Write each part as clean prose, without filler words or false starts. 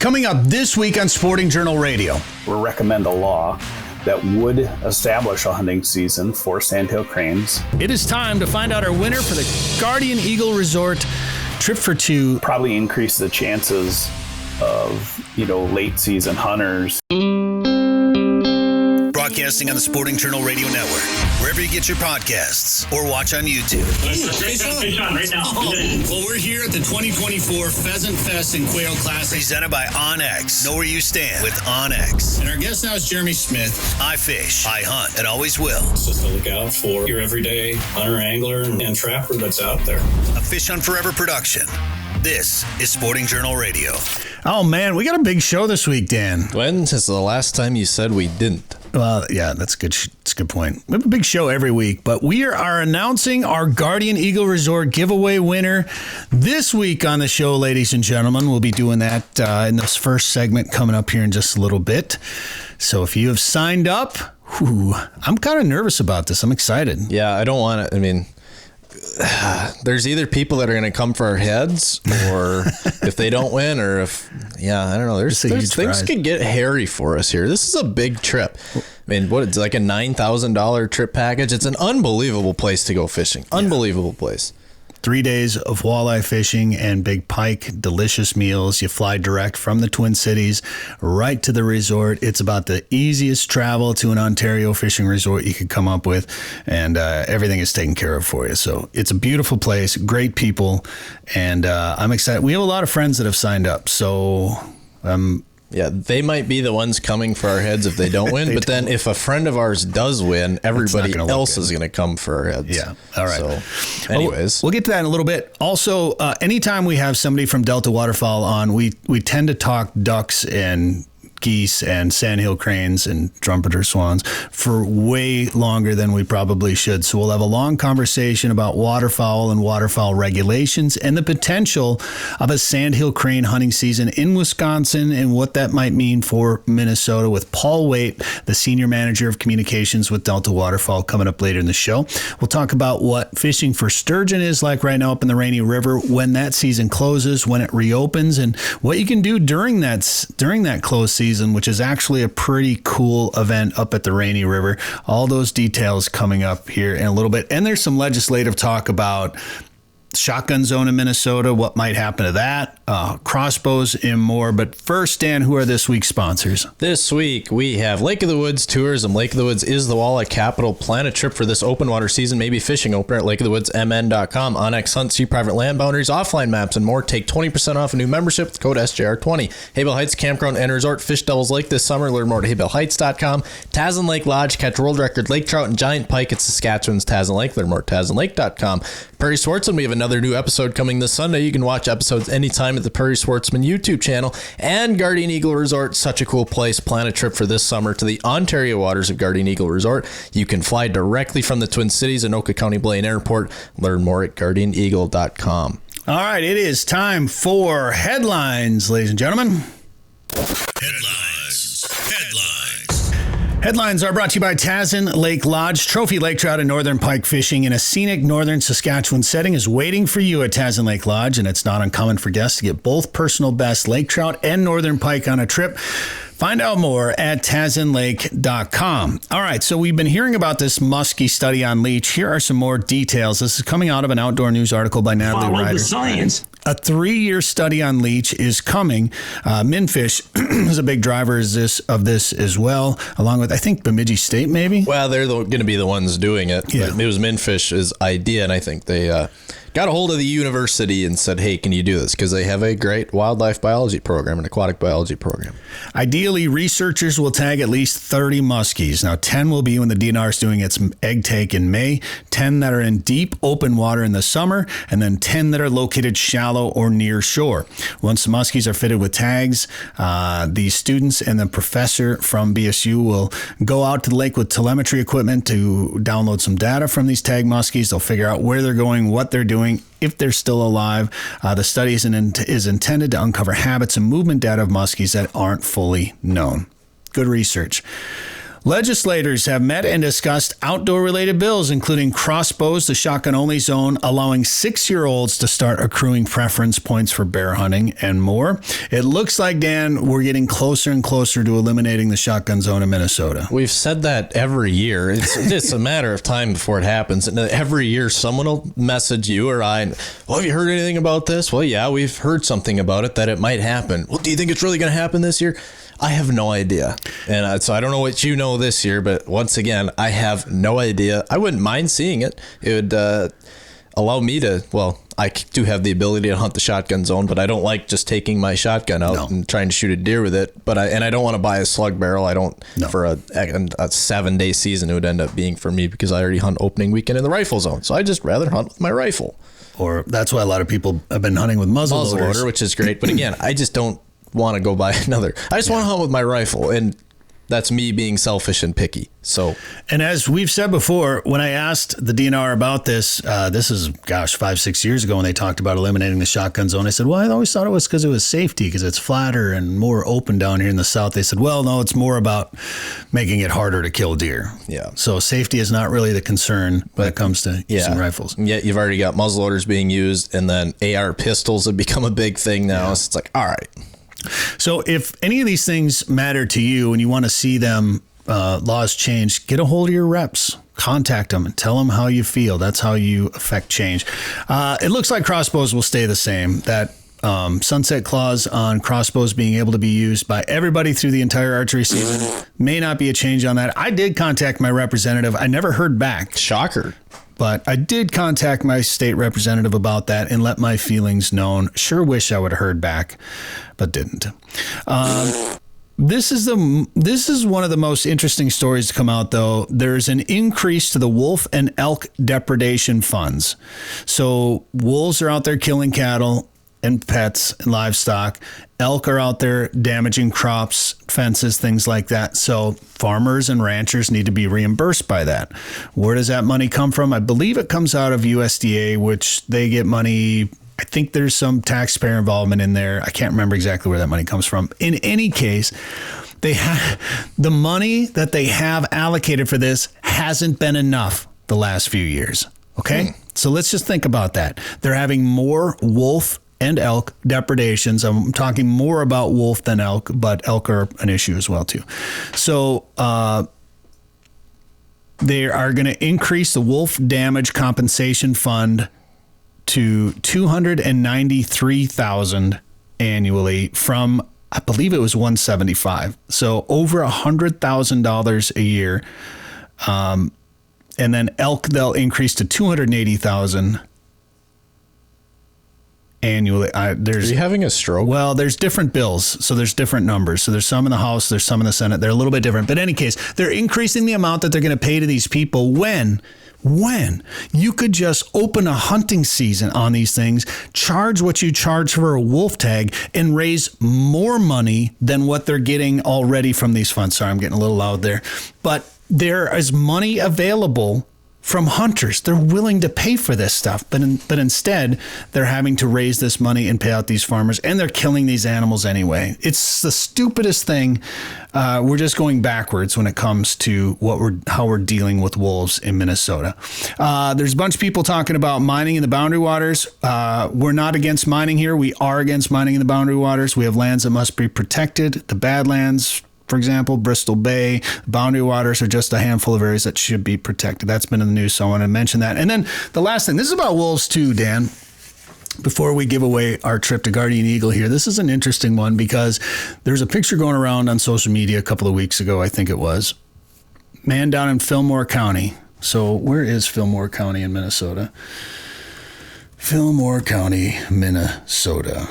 Coming up this week on Sporting Journal Radio. We recommend a law that would establish a hunting season for sandhill cranes. It is time to find out our winner for the Guardian Eagle Resort trip for two. Probably increase the chances of, late season hunters. Broadcasting on the Sporting Journal Radio Network, wherever you get your podcasts or watch on YouTube. Fish on right now. Well, we're here at the 2024 Pheasant Fest and Quail Classic, presented by OnX. Know where you stand with OnX. And our guest now is Jeremy Smith. I fish, I hunt, and always will. Just to look out for your everyday hunter, angler, and trapper that's out there. A Fish Hunt Forever production. This is Sporting Journal Radio. Oh, man, we got a big show this week, Dan. When is the last time you said we didn't? Well, yeah, that's good. That's a good point. We have a big show every week, but we are announcing our Guardian Eagle Resort giveaway winner this week on the show, ladies and gentlemen. We'll be doing that in this first segment coming up here in just a little bit. So if you have signed up, I'm kind of nervous about this. I'm excited. Yeah, I don't want to. I mean, there's either people that are going to come for our heads, or if they don't win, or if, I don't know. There's things could get hairy for us here. This is a big trip. I mean, it's like a $9,000 trip package. It's an unbelievable place to go fishing. Unbelievable place. 3 days of walleye fishing and big pike, delicious meals. You fly direct from the Twin Cities right to the resort. It's about the easiest travel to an Ontario fishing resort you could come up with, and everything is taken care of for you. So it's a beautiful place, great people, and I'm excited. We have a lot of friends that have signed up, so yeah, they might be the ones coming for our heads if they don't win. But then if a friend of ours does win, everybody else is going to come for our heads. Yeah. All right. So anyways. We'll get to that in a little bit. Also, anytime we have somebody from Delta Waterfowl on, we tend to talk ducks and geese and sandhill cranes and trumpeter swans for way longer than we probably should. So we'll have a long conversation about waterfowl and waterfowl regulations and the potential of a sandhill crane hunting season in Wisconsin and what that might mean for Minnesota with Paul Waite, the Senior Manager of Communications with Delta Waterfowl, coming up later in the show. We'll talk about what fishing for sturgeon is like right now up in the Rainy River, when that season closes, when it reopens, and what you can do during that closed season, which is actually a pretty cool event up at the Rainy River. All those details coming up here in a little bit. And there's some legislative talk about shotgun zone in Minnesota, what might happen to that, crossbows and more. But first, Dan, who are this week's sponsors? This week, we have Lake of the Woods Tourism. Lake of the Woods is the walleye capital. Plan a trip for this open water season, maybe fishing opener at lakeofthewoodsmn.com. OnX Hunt, see private land boundaries, offline maps, and more. Take 20% off a new membership with code SJR20. Haybell Heights Campground and Resort. Fish Devils Lake this summer. Learn more at haybellheights.com. Tasman Lake Lodge. Catch world record lake trout and giant pike at Saskatchewan's Tasman Lake. Learn more at tasmanlake.com. Prairie Sportsman, we have another new episode coming this Sunday. You can watch episodes anytime at the Prairie Sportsman YouTube channel. And Guardian Eagle Resort, such a cool place. Plan a trip for this summer to the Ontario waters of Guardian Eagle Resort. You can fly directly from the Twin Cities and Anoka County Blaine Airport. Learn more at guardianeagle.com. All right, it is time for headlines, ladies and gentlemen. Headlines are brought to you by Tasman Lake Lodge. Trophy lake trout and northern pike fishing in a scenic northern Saskatchewan setting is waiting for you at Tasman Lake Lodge, and it's not uncommon for guests to get both personal best lake trout and northern pike on a trip. Find out more at tasmanlake.com. All right, so we've been hearing about this muskie study on leech. Here are some more details. This is coming out of an Outdoor News article by Natalie Ryder. Follow the science. A 3-year study on leech is coming. Minfish is a big driver of this as well, along with, I think, Bemidji State, maybe? Well, they're going to be the ones doing it. Yeah. It was Minfish's idea, and I think they got a hold of the university and said, hey, can you do this? Because they have a great wildlife biology program and aquatic biology program. Ideally, researchers will tag at least 30 muskies. Now, 10 will be when the DNR is doing its egg take in May, 10 that are in deep open water in the summer, and then 10 that are located shallow or near shore. Once the muskies are fitted with tags, the students and the professor from BSU will go out to the lake with telemetry equipment to download some data from these tag muskies. They'll figure out where they're going, what they're doing, if they're still alive. The study is intended to uncover habits and movement data of muskies that aren't fully known. Good research. Legislators have met and discussed outdoor-related bills, including crossbows, the shotgun-only zone, allowing 6-year-olds to start accruing preference points for bear hunting, and more. It looks like, Dan, we're getting closer and closer to eliminating the shotgun zone in Minnesota. We've said that every year. It's a matter of time before it happens. And every year, someone will message you or I, and, well, have you heard anything about this? Well, yeah, we've heard something about it, that it might happen. Well, do you think it's really going to happen this year? I have no idea. And so I don't know what you know this year, but once again, I have no idea. I wouldn't mind seeing it. It would allow me to, well, I do have the ability to hunt the shotgun zone, but I don't like just taking my shotgun out and trying to shoot a deer with it. But I don't want to buy a slug barrel. I don't, for a 7-day season, it would end up being for me because I already hunt opening weekend in the rifle zone. So I just rather hunt with my rifle. Or that's why a lot of people have been hunting with muzzleloaders. Which is great. But again, I just don't want to go buy another. I just want to hunt with my rifle, and that's me being selfish and picky. So, and as we've said before, when I asked the DNR about this, this is 5-6 years ago when they talked about eliminating the shotgun zone. I said, well, I always thought it was because it was safety, because it's flatter and more open down here in the south. They said, well, no, it's more about making it harder to kill deer. Yeah. So safety is not really the concern when it comes to using rifles. And yet you've already got muzzleloaders being used, and then AR pistols have become a big thing now. Yeah. So it's like, all right. So if any of these things matter to you and you want to see them laws changed, get a hold of your reps. Contact them and tell them how you feel. That's how you affect change. It looks like crossbows will stay the same. That sunset clause on crossbows being able to be used by everybody through the entire archery season may not be a change on that. I did contact my representative. I never heard back. Shocker. But I did contact my state representative about that and let my feelings known. Sure wish I would have heard back, but didn't. This is one of the most interesting stories to come out, though. There's an increase to the wolf and elk depredation funds. So wolves are out there killing cattle and pets and livestock. Elk are out there damaging crops, fences, things like that. So farmers and ranchers need to be reimbursed by that. Where does that money come from? I believe it comes out of USDA, which they get money. I think there's some taxpayer involvement in there. I can't remember exactly where that money comes from. In any case, they have the money that they have allocated for this hasn't been enough the last few years. Okay. So let's just think about that. They're having more wolf and elk depredations. I'm talking more about wolf than elk, but elk are an issue as well too. So they are going to increase the wolf damage compensation fund to $293,000 annually from, I believe it was $175,000. So over $100,000 a year. And then elk, they'll increase to $280,000 annually. Are you having a stroke? Well, there's different bills, so there's different numbers. So there's some in the House, there's some in the Senate. They're a little bit different. But in any case, they're increasing the amount that they're going to pay to these people when you could just open a hunting season on these things, charge what you charge for a wolf tag, and raise more money than what they're getting already from these funds. Sorry, I'm getting a little loud there. But there is money available from hunters. They're willing to pay for this stuff, but instead they're having to raise this money and pay out these farmers, and they're killing these animals anyway. It's the stupidest thing. We're just going backwards when it comes to how we're dealing with wolves in Minnesota. There's a bunch of people talking about mining in the boundary waters. We're not against mining here. We are against mining in the boundary waters. We have lands that must be protected. The Badlands, for example, Bristol Bay, boundary waters are just a handful of areas that should be protected. That's been in the news, so I want to mention that. And then the last thing, this is about wolves too, Dan. Before we give away our trip to Guardian Eagle here, this is an interesting one because there's a picture going around on social media a couple of weeks ago, I think it was. Man down in Fillmore County. So where is Fillmore County in Minnesota? Fillmore County, Minnesota.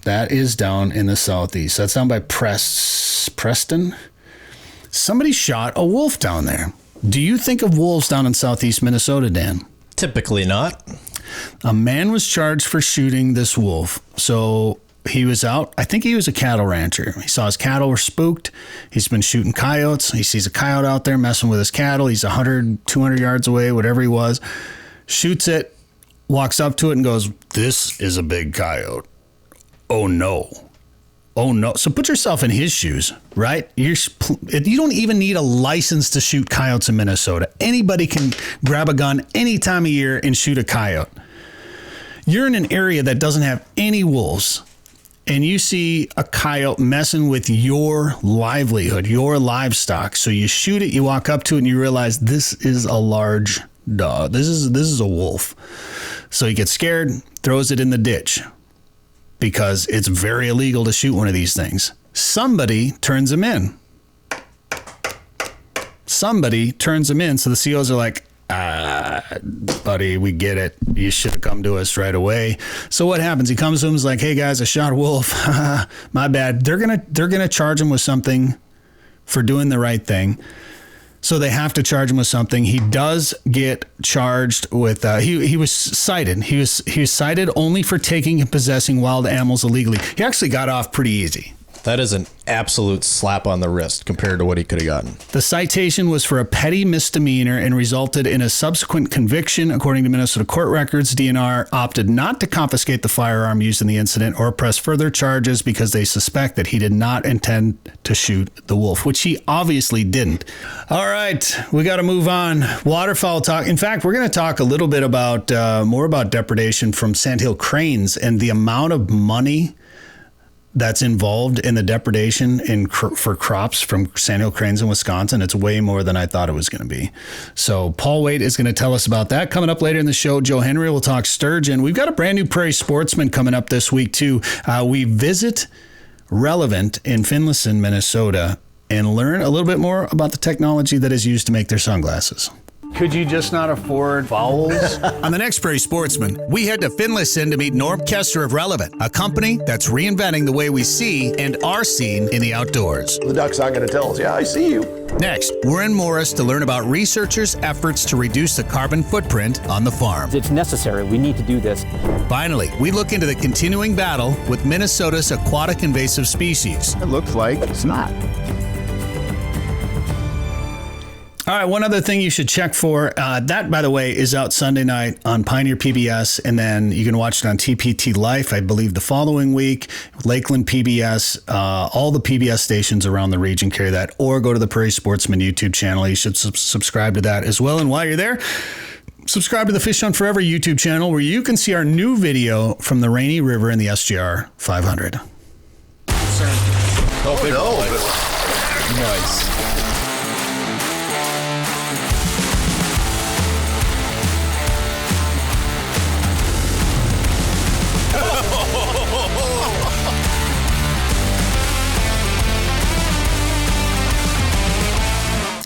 That is down in the southeast. That's down by Preston. Somebody shot a wolf down there. Do you think of wolves down in southeast Minnesota, Dan? Typically not. A man was charged for shooting this wolf. So he was out. I think he was a cattle rancher. He saw his cattle were spooked. He's been shooting coyotes. He sees a coyote out there messing with his cattle. He's 100, 200 yards away, whatever he was. Shoots it, walks up to it and goes, "This is a big coyote. Oh no." oh no. So put yourself in his shoes, right? You don't even need a license to shoot coyotes in Minnesota. Anybody can grab a gun any time of year and shoot a coyote. You're in an area that doesn't have any wolves, and you see a coyote messing with your livelihood, your livestock. So you shoot it, you walk up to it, and you realize this is a large dog. This is a wolf. So he gets scared, throws it in the ditch because it's very illegal to shoot one of these things. Somebody turns him in. So the COs are like, buddy, we get it. You should have come to us right away. So what happens? He comes to him and is like, hey guys, I shot a wolf. My bad. They're gonna charge him with something for doing the right thing. So they have to charge him with something. He does get charged with, he was cited. He was cited only for taking and possessing wild animals illegally. He actually got off pretty easy. That is an absolute slap on the wrist compared to what he could have gotten. The citation was for a petty misdemeanor and resulted in a subsequent conviction. According to Minnesota court records, DNR opted not to confiscate the firearm used in the incident or press further charges because they suspect that he did not intend to shoot the wolf, which he obviously didn't. All right, we got to move on. Waterfowl talk. In fact, we're going to talk a little bit about more about depredation from Sandhill Cranes and the amount of money that's involved in the depredation for crops from Sandhill Cranes in Wisconsin. It's way more than I thought it was going to be. So Paul Waite is going to tell us about that. Coming up later in the show, Joe Henry will talk sturgeon. We've got a brand new Prairie Sportsman coming up this week too. We visit Relevant in Finlayson, Minnesota, and learn a little bit more about the technology that is used to make their sunglasses. Could you just not afford vowels? On the next Prairie Sportsman, we head to Finlayson to meet Norm Kester of Relevant, a company that's reinventing the way we see and are seen in the outdoors. The duck's not going to tell us, yeah, I see you. Next, we're in Morris to learn about researchers' efforts to reduce the carbon footprint on the farm. It's necessary. We need to do this. Finally, we look into the continuing battle with Minnesota's aquatic invasive species. It looks like it's not. All right, one other thing you should check for, that, by the way, is out Sunday night on Pioneer PBS, and then you can watch it on TPT Life, I believe, the following week, Lakeland PBS, all the PBS stations around the region carry that, or go to the Prairie Sportsman YouTube channel. You should subscribe to that as well. And while you're there, subscribe to the Fish Hunt Forever YouTube channel, where you can see our new video from the Rainy River in the SJR 500. Nice.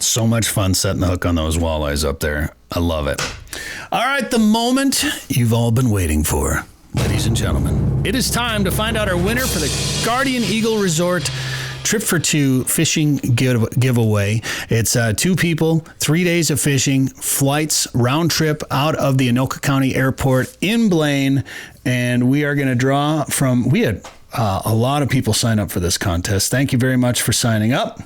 So much fun setting the hook on those walleyes up there. I love it. All right, the moment you've all been waiting for, ladies and gentlemen. It is time to find out our winner for the Guardian Eagle Resort Trip for Two fishing giveaway. It's 2 people, 3 days of fishing, flights, round trip out of the Anoka County Airport in Blaine. And we are going to draw from, we had a lot of people sign up for this contest. Thank you very much for signing up.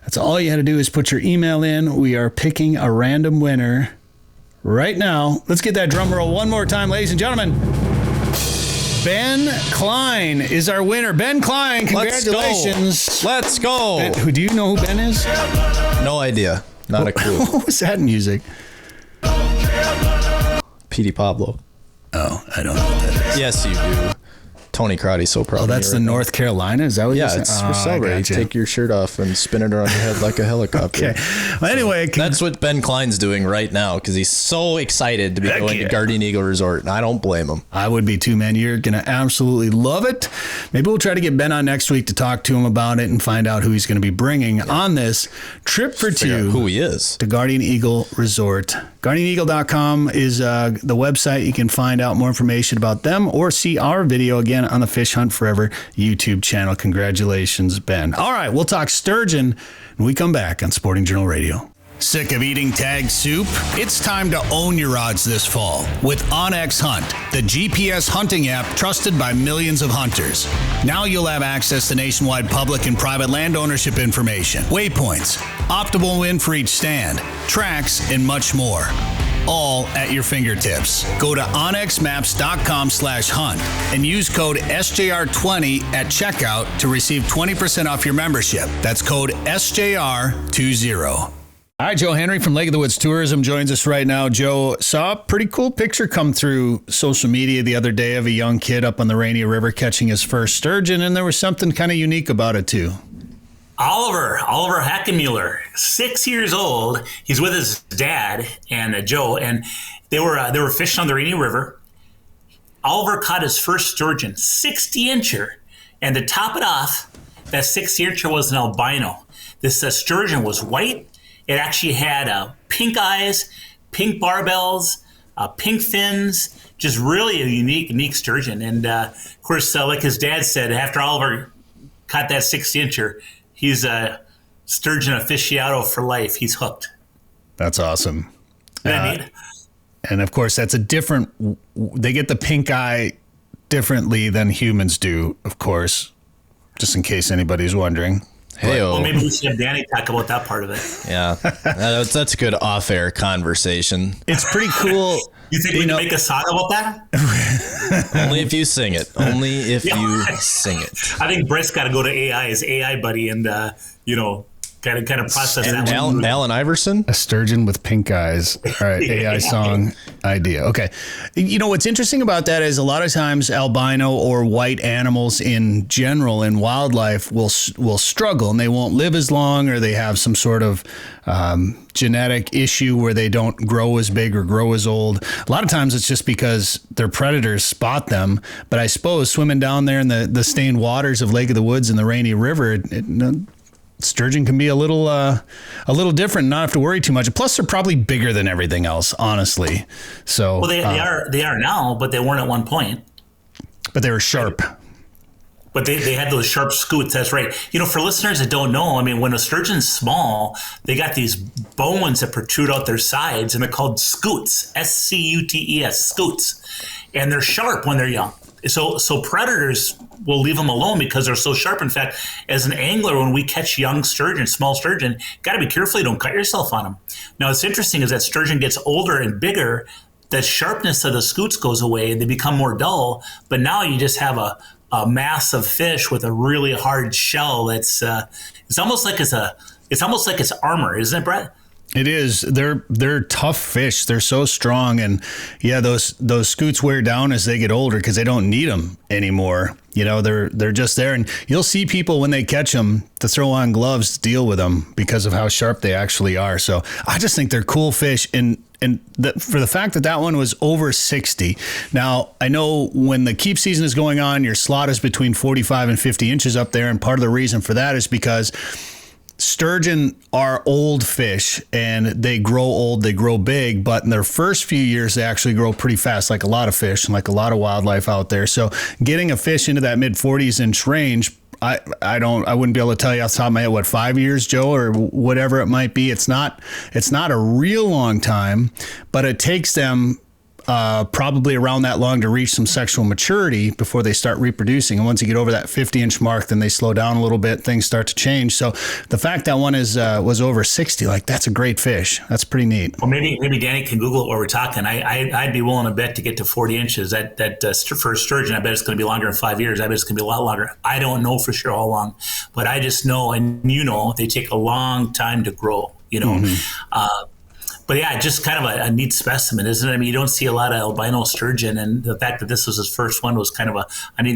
That's all you had to do is put your email in. We are picking a random winner right now. Let's get that drum roll one more time, ladies and gentlemen. Ben Klein is our winner. Ben Klein, congratulations. Let's go. Ben, do you know who Ben is? No idea. Not a clue. What was that music? Petey Pablo. Oh, I don't know what that is. Yes, you do. Tony Crotty's so proud. Oh, that's the North Carolina? Is that what you're saying? Yeah, it's for celebrating. Take your shirt off and spin it around your head like a helicopter. Okay. Well, anyway. That's what Ben Klein's doing right now because he's so excited to be going to Guardian Eagle Resort, and I don't blame him. I would be too, man. You're going to absolutely love it. Maybe we'll try to get Ben on next week to talk to him about it and find out who he's going to be bringing on this Trip for Two. Who he is. To Guardian Eagle Resort. GuardianEagle.com is the website. You can find out more information about them or see our video again on the Fish Hunt Forever YouTube channel. Congratulations, Ben. All right, we'll talk sturgeon when we come back on Sporting Journal Radio. Sick of eating tagged soup? It's time to own your odds this fall with OnX Hunt, the GPS hunting app trusted by millions of hunters. Now you'll have access to nationwide public and private land ownership information, waypoints, optimal win for each stand, tracks, and much more. all at your fingertips. Go to onxmaps.com/hunt and use code SJR20 at checkout to receive 20% off your membership. That's code SJR20. All right, Joe Henry from Lake of the Woods Tourism joins us right now. Joe, saw a pretty cool picture come through social media the other day of a young kid up on the Rainier River catching his first sturgeon, and there was something kind of unique about it, too. Oliver Hackenmuller, 6 years old. He's with his dad and Joe, and they were fishing on the Rainier River. Oliver caught his first sturgeon, 60-incher, and to top it off, that 60-incher was an albino. This sturgeon was white. It actually had pink eyes, pink barbells, pink fins, just really a unique sturgeon. And of course, like his dad said, after Oliver caught that 60-incher, he's a sturgeon aficionado for life. He's hooked. That's awesome. And of course, that's they get the pink eye differently than humans do, of course, just in case anybody's wondering. Well, maybe we should have Danny talk about that part of it. Yeah, that's a good off-air conversation. It's pretty cool. You think we can make a song about that? Only if you sing it. Only if you sing it. I think Brett's got to go to AI, his AI buddy, and kind of process that. Alan Iverson? A sturgeon with pink eyes. All right, AI song idea. Okay. You know, what's interesting about that is a lot of times albino or white animals in general in wildlife will struggle, and they won't live as long, or they have some sort of genetic issue where they don't grow as big or grow as old. A lot of times it's just because their predators spot them. But I suppose swimming down there in the stained waters of Lake of the Woods and the Rainy River, sturgeon can be a little different, not have to worry too much. Plus, they're probably bigger than everything else, honestly. So, well, they are now, but they weren't at one point. But they were sharp. But they had those sharp scoots. That's right. You know, for listeners that don't know, I mean, when a sturgeon's small, they got these bones that protrude out their sides, and they're called scoots. SCUTES, scoots, and they're sharp when they're young. So predators will leave them alone because they're so sharp. In fact, as an angler, when we catch young sturgeon, small sturgeon, got to be careful you don't cut yourself on them. Now, what's interesting is that sturgeon gets older and bigger, the sharpness of the scoots goes away and they become more dull. But now you just have a massive fish with a really hard shell. It's almost like it's armor, isn't it, Brett? It is. They're tough fish. They're so strong, and yeah, those scoots wear down as they get older because they don't need them anymore. You know, they're just there, and you'll see people when they catch them to throw on gloves to deal with them because of how sharp they actually are. So I just think they're cool fish, and for the fact that one was over 60. Now, I know when the keep season is going on, your slot is between 45 and 50 inches up there, and part of the reason for that is because sturgeon are old fish, and they grow old, they grow big, but in their first few years, they actually grow pretty fast, like a lot of fish and like a lot of wildlife out there. So getting a fish into that mid 40s inch range, I wouldn't be able to tell you off the top of my head, what, 5 years, Joe, or whatever it might be. It's not a real long time, but it takes them probably around that long to reach some sexual maturity before they start reproducing. And once you get over that 50-inch mark, then they slow down a little bit. Things start to change. So the fact that one was over 60, like, that's a great fish. That's pretty neat. Well, maybe Danny can Google it while we're talking. I'd be willing to bet to get to 40 inches. That for sturgeon, I bet it's going to be longer than 5 years. I bet it's going to be a lot longer. I don't know for sure how long, but I just know, and they take a long time to grow. Mm-hmm. But yeah, just kind of a neat specimen, isn't it? I mean, you don't see a lot of albino sturgeon, and the fact that this was his first one was kind of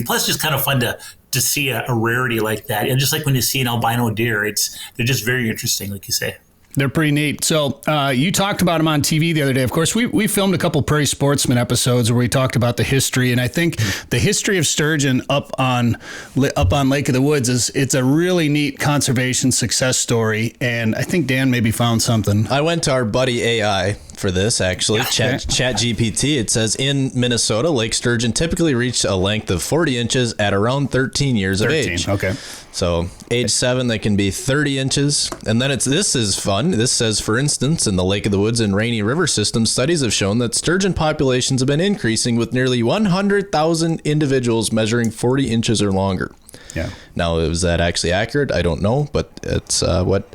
plus just kind of fun to see a rarity like that. And just like when you see an albino deer, they're just very interesting, like you say. They're pretty neat. So you talked about them on TV the other day. Of course, we filmed a couple Prairie Sportsman episodes where we talked about the history, and I think the history of sturgeon up on Lake of the Woods it's a really neat conservation success story. And I think Dan maybe found something. I went to our buddy AI for this, actually. Chat GPT. It says in Minnesota, lake sturgeon typically reach a length of 40 inches at around 13 years of age. Okay. So age 7, they can be 30 inches. And then this is fun. This says, for instance, in the Lake of the Woods and Rainy River system, studies have shown that sturgeon populations have been increasing with nearly 100,000 individuals measuring 40 inches or longer. Yeah. Now, is that actually accurate? I don't know, but it's what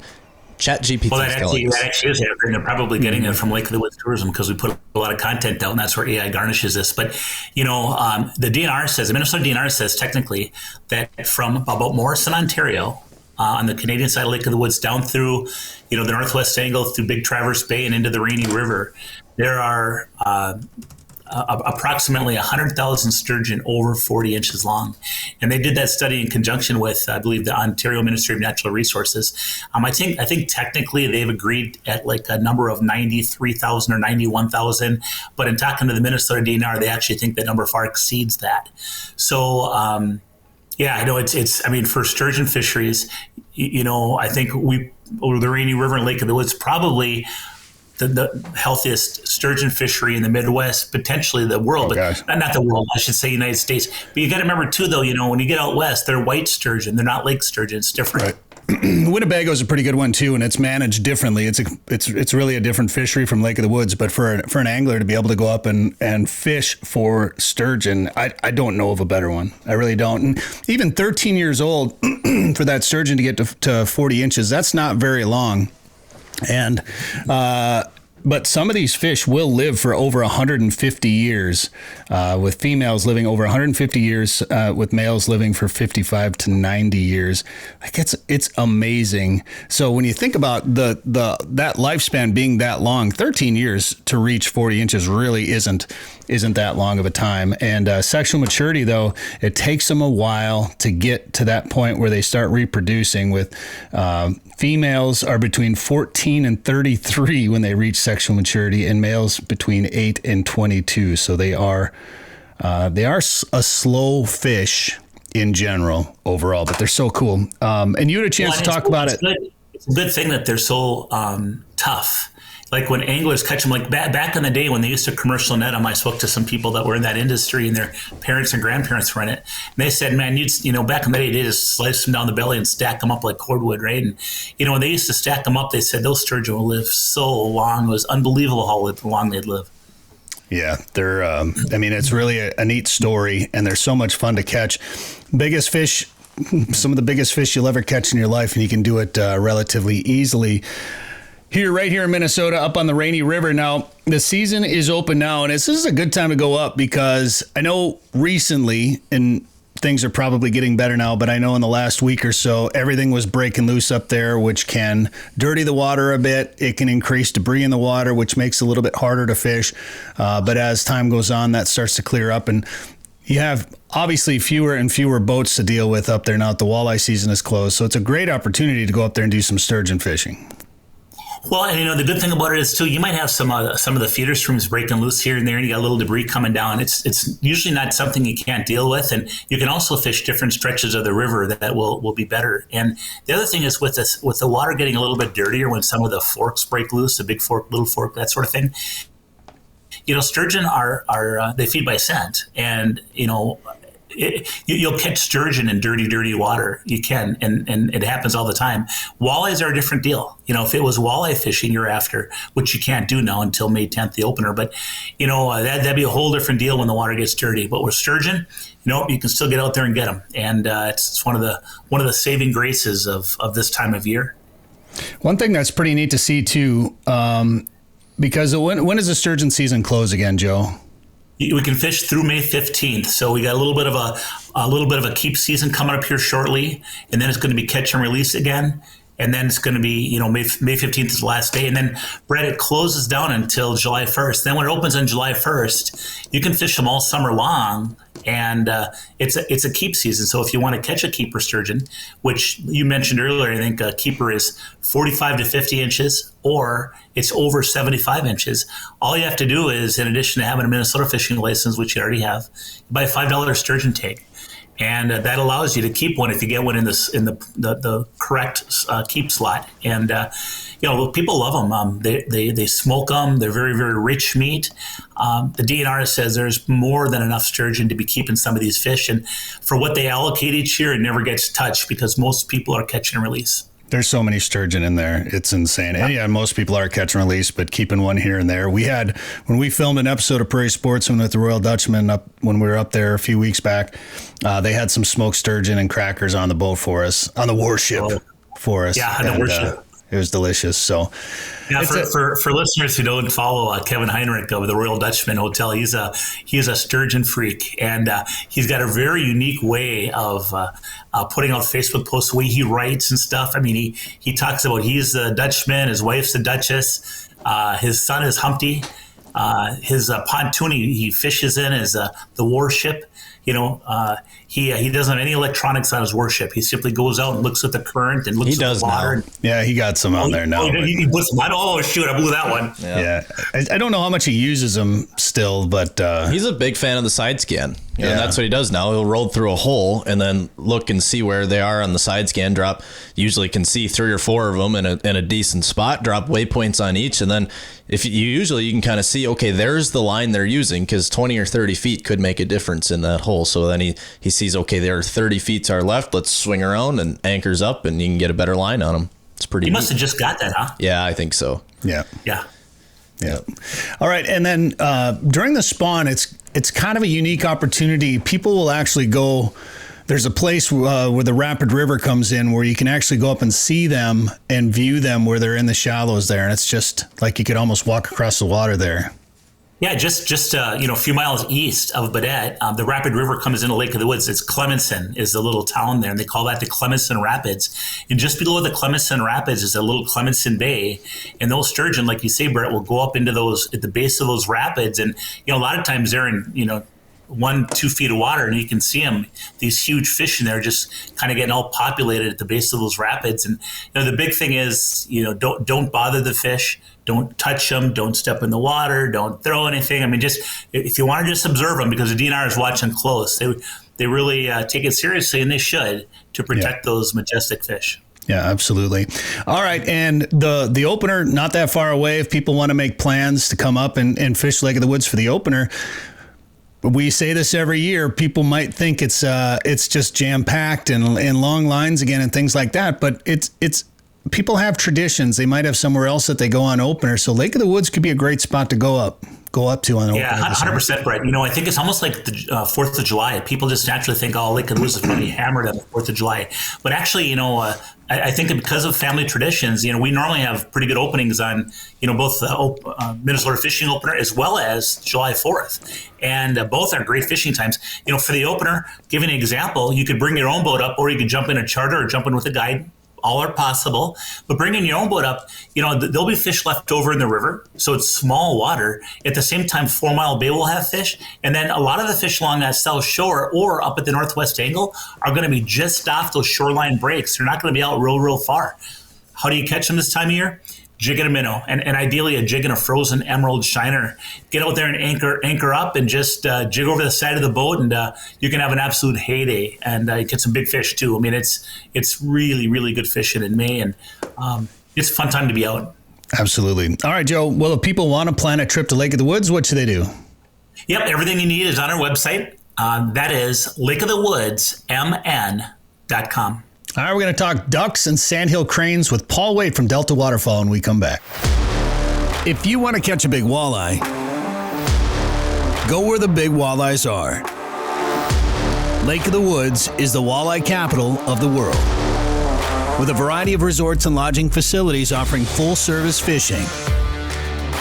ChatGPT. Well, that actually is happening. They're probably getting it from Lake of the Woods Tourism because we put a lot of content down. That's where AI garnishes this. But, the DNR says, the Minnesota DNR says technically that from about Morrison, Ontario, on the Canadian side of Lake of the Woods down through, the northwest angle through Big Traverse Bay and into the Rainy River, there are approximately 100,000 sturgeon over 40 inches long. And they did that study in conjunction with, I believe, the Ontario Ministry of Natural Resources. I think technically they've agreed at like a number of 93,000 or 91,000. But in talking to the Minnesota DNR, they actually think the number far exceeds that. So, I know it's for sturgeon fisheries, I think the Rainy River and Lake of the Woods probably the healthiest sturgeon fishery in the Midwest, potentially the world, but not the world, I should say United States. But you got to remember too, though, when you get out west, they're white sturgeon. They're not lake sturgeon. It's different. Right. Winnebago is a pretty good one too, and it's managed differently. It's really a different fishery from Lake of the Woods. But for an angler to be able to go up and fish for sturgeon, I don't know of a better one. I really don't. And even 13 years old for that sturgeon to get to 40 inches, that's not very long. And but some of these fish will live for over 150 years, with females living over 150 years, with males living for 55 to 90 years. Like it's amazing. So when you think about that lifespan being that long, 13 years to reach 40 inches really isn't that long of a time. And sexual maturity, though, it takes them a while to get to that point where they start reproducing. With females are between 14 and 33 when they reach sexual maturity, and males between 8 and 22. So they are a slow fish in general overall, but they're so cool. And you had a chance to talk about it. It's a good thing that they're so tough. Like when anglers catch them, like back in the day when they used to commercial net them, I spoke to some people that were in that industry and their parents and grandparents were in it. And they said, man, back in the day, they just sliced them down the belly and stack them up like cordwood, right? And, when they used to stack them up, they said those sturgeon will live so long. It was unbelievable how long they'd live. Yeah, they're, it's really a neat story, and they're so much fun to catch. Biggest fish, some of the biggest fish you'll ever catch in your life, and you can do it relatively easily. Right here in Minnesota, up on the Rainy River. Now, the season is open now, and this is a good time to go up because I know recently, and things are probably getting better now, but I know in the last week or so, everything was breaking loose up there, which can dirty the water a bit. It can increase debris in the water, which makes it a little bit harder to fish. But as time goes on, that starts to clear up, and you have obviously fewer and fewer boats to deal with up there now that the walleye season is closed. So it's a great opportunity to go up there and do some sturgeon fishing. Well, and the good thing about it is too, you might have some of the feeder streams breaking loose here and there, and you got a little debris coming down. It's usually not something you can't deal with, and you can also fish different stretches of the river that will be better. And the other thing is with the water getting a little bit dirtier when some of the forks break loose, the big fork, little fork, that sort of thing. Sturgeon are they feed by scent, and you'll catch sturgeon in dirty water. You can, and it happens all the time. Walleyes are a different deal. If it was walleye fishing you're after, which you can't do now until May 10th, the opener, but that'd be a whole different deal when the water gets dirty. But with sturgeon, you can still get out there and get them, and it's one of the saving graces of this time of year. One thing that's pretty neat to see too, because when does the sturgeon season close again, Joe? We can fish through May 15th, so we got a little bit of a keep season coming up here shortly, and then it's going to be catch and release again, and then it's going to be May 15th is the last day, and then Bret, it closes down until July 1st. Then when it opens on July 1st, you can fish them all summer long, and it's a keep season. So if you want to catch a keeper sturgeon, which you mentioned earlier, I think a keeper is 45 to 50 inches, or it's over 75 inches. All you have to do is, in addition to having a Minnesota fishing license, which you already have, you buy a $5 sturgeon tag. And that allows you to keep one if you get one in the correct keep slot. And people love them. They smoke them. They're very, very rich meat. The DNR says there's more than enough sturgeon to be keeping some of these fish, and for what they allocate each year, it never gets touched because most people are catch and release. There's so many sturgeon in there. It's insane. And yeah, most people are catch and release, but keeping one here and there. When we filmed an episode of Prairie Sportsman with the Royal Dutchman when we were up there a few weeks back, they had some smoked sturgeon and crackers on the boat for us, on the warship for us. Yeah, on the warship. It was delicious. So, yeah, for listeners who don't follow Kevin Heinrich of the Royal Dutchman Hotel, he is a sturgeon freak, and he's got a very unique way of putting out Facebook posts, the way he writes and stuff. I mean, he talks about he's the Dutchman, his wife's the Duchess, his son is Humpty, his pontoon he fishes in is the warship. You know, he doesn't have any electronics on his warship. He simply goes out and looks at the current and looks at the water. Now. Yeah, he got some on there now. He puts them on. Oh, shoot, I blew that one. Yeah. I don't know how much he uses them still, but... he's a big fan of the side scan. And that's what he does now. He'll roll through a hole and then look and see where they are on the side scan drop. Usually can see 3 or 4 of them in a decent spot, drop waypoints on each. And then if you can kind of see, okay, there's the line they're using, because 20 or 30 feet could make a difference in that hole. So then he sees, okay, there are 30 feet to our left. Let's swing around, and anchors up, and you can get a better line on them. It's pretty He neat. must have just got that, huh? Yeah, I think so. Yeah. Yeah. Yeah. All right. And then during the spawn, it's kind of a unique opportunity. People will actually go. There's a place where the rapid river comes in where you can actually go up and see them and view them where they're in the shallows there. And it's just like you could almost walk across the water there. Yeah, just a few miles east of Baudette, the Rapid River comes into Lake of the Woods. It's Clemenson is the little town there, and they call that the Clemenson Rapids. And just below the Clemenson Rapids is a little Clemenson Bay, and those sturgeon, like you say, Brett, will go up into those at the base of those rapids, and a lot of times they're in 1-2 feet of water, and you can see them, these huge fish in there, just kind of getting all populated at the base of those rapids. And the big thing is, don't bother the fish. Don't touch them. Don't step in the water. Don't throw anything. I mean, just if you want to just observe them, because the DNR is watching close. They really take it seriously, and they should, to protect those majestic fish. Yeah, absolutely. All right, and the opener, not that far away. If people want to make plans to come up and fish Lake of the Woods for the opener, we say this every year. People might think it's just jam packed and long lines again and things like that, but it's. People have traditions. They might have somewhere else that they go on opener. So Lake of the Woods could be a great spot to go up to on opener. Yeah, 100%, Brett. I think it's almost like the 4th of July. People just naturally think, oh, Lake of the Woods is going to be hammered on the 4th of July. But actually, I think that because of family traditions, we normally have pretty good openings on, both the Minnesota fishing opener as well as July 4th. And both are great fishing times. For the opener, giving an example, you could bring your own boat up, or you could jump in a charter or jump in with a guide. All are possible, but bringing your own boat up, there'll be fish left over in the river, so it's small water. At the same time, 4 Mile Bay will have fish, and then a lot of the fish along that south shore or up at the northwest angle are going to be just off those shoreline breaks. They're not going to be out real far. How do you catch them this time of year? Jig and a minnow, and ideally a jig and a frozen emerald shiner. Get out there and anchor up and just jig over the side of the boat, and you can have an absolute heyday and get some big fish too. I mean, it's really, really good fishing in May, and it's a fun time to be out. Absolutely. All right, Joe. Well, if people want to plan a trip to Lake of the Woods, what should they do? Yep, everything you need is on our website. That is lakeofthewoodsmn.com. All right, we're going to talk ducks and sandhill cranes with Paul Waite from Delta Waterfowl when we come back. If you want to catch a big walleye, go where the big walleyes are. Lake of the Woods is the walleye capital of the world, with a variety of resorts and lodging facilities offering full-service fishing.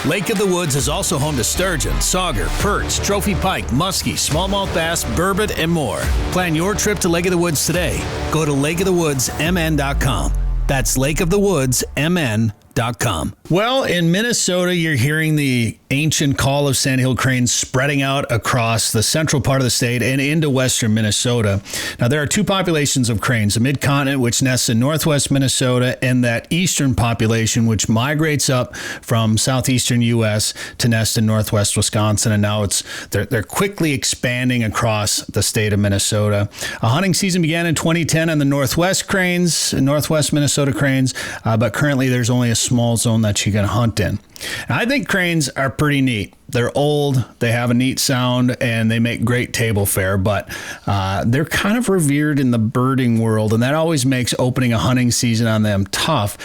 Lake of the Woods is also home to sturgeon, sauger, perch, trophy pike, muskie, smallmouth bass, burbot, and more. Plan your trip to Lake of the Woods today. Go to lakeofthewoodsmn.com. That's lakeofthewoodsmn.com. Well, in Minnesota, you're hearing the ancient call of sandhill cranes spreading out across the central part of the state and into western Minnesota. Now, there are two populations of cranes, the mid-continent, which nests in northwest Minnesota, and that eastern population, which migrates up from southeastern U.S. to nest in northwest Wisconsin. And now they're quickly expanding across the state of Minnesota. A hunting season began in 2010 on the northwest Minnesota cranes, but currently there's only a small zone that you can hunt in. And I think cranes are pretty neat. They're old, they have a neat sound, and they make great table fare, but they're kind of revered in the birding world, and that always makes opening a hunting season on them tough.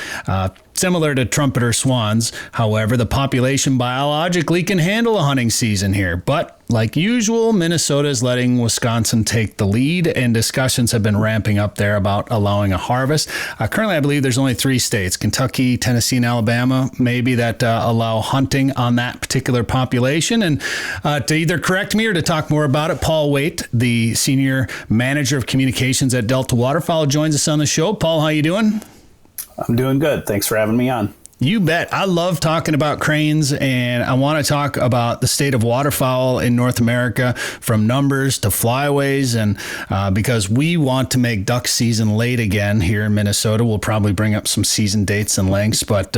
Similar to trumpeter swans, however, the population biologically can handle a hunting season here. But like usual, Minnesota is letting Wisconsin take the lead, and discussions have been ramping up there about allowing a harvest. Currently, I believe there's only 3 states, Kentucky, Tennessee, and Alabama, maybe, that allow hunting on that particular population. And to either correct me or to talk more about it, Paul Waite, the Senior Manager of Communications at Delta Waterfowl, joins us on the show. Paul, how you doing? I'm doing good. Thanks for having me on. You bet. I love talking about cranes, and I want to talk about the state of waterfowl in North America, from numbers to flyaways, and because we want to make duck season late again here in Minnesota. We'll probably bring up some season dates and lengths, but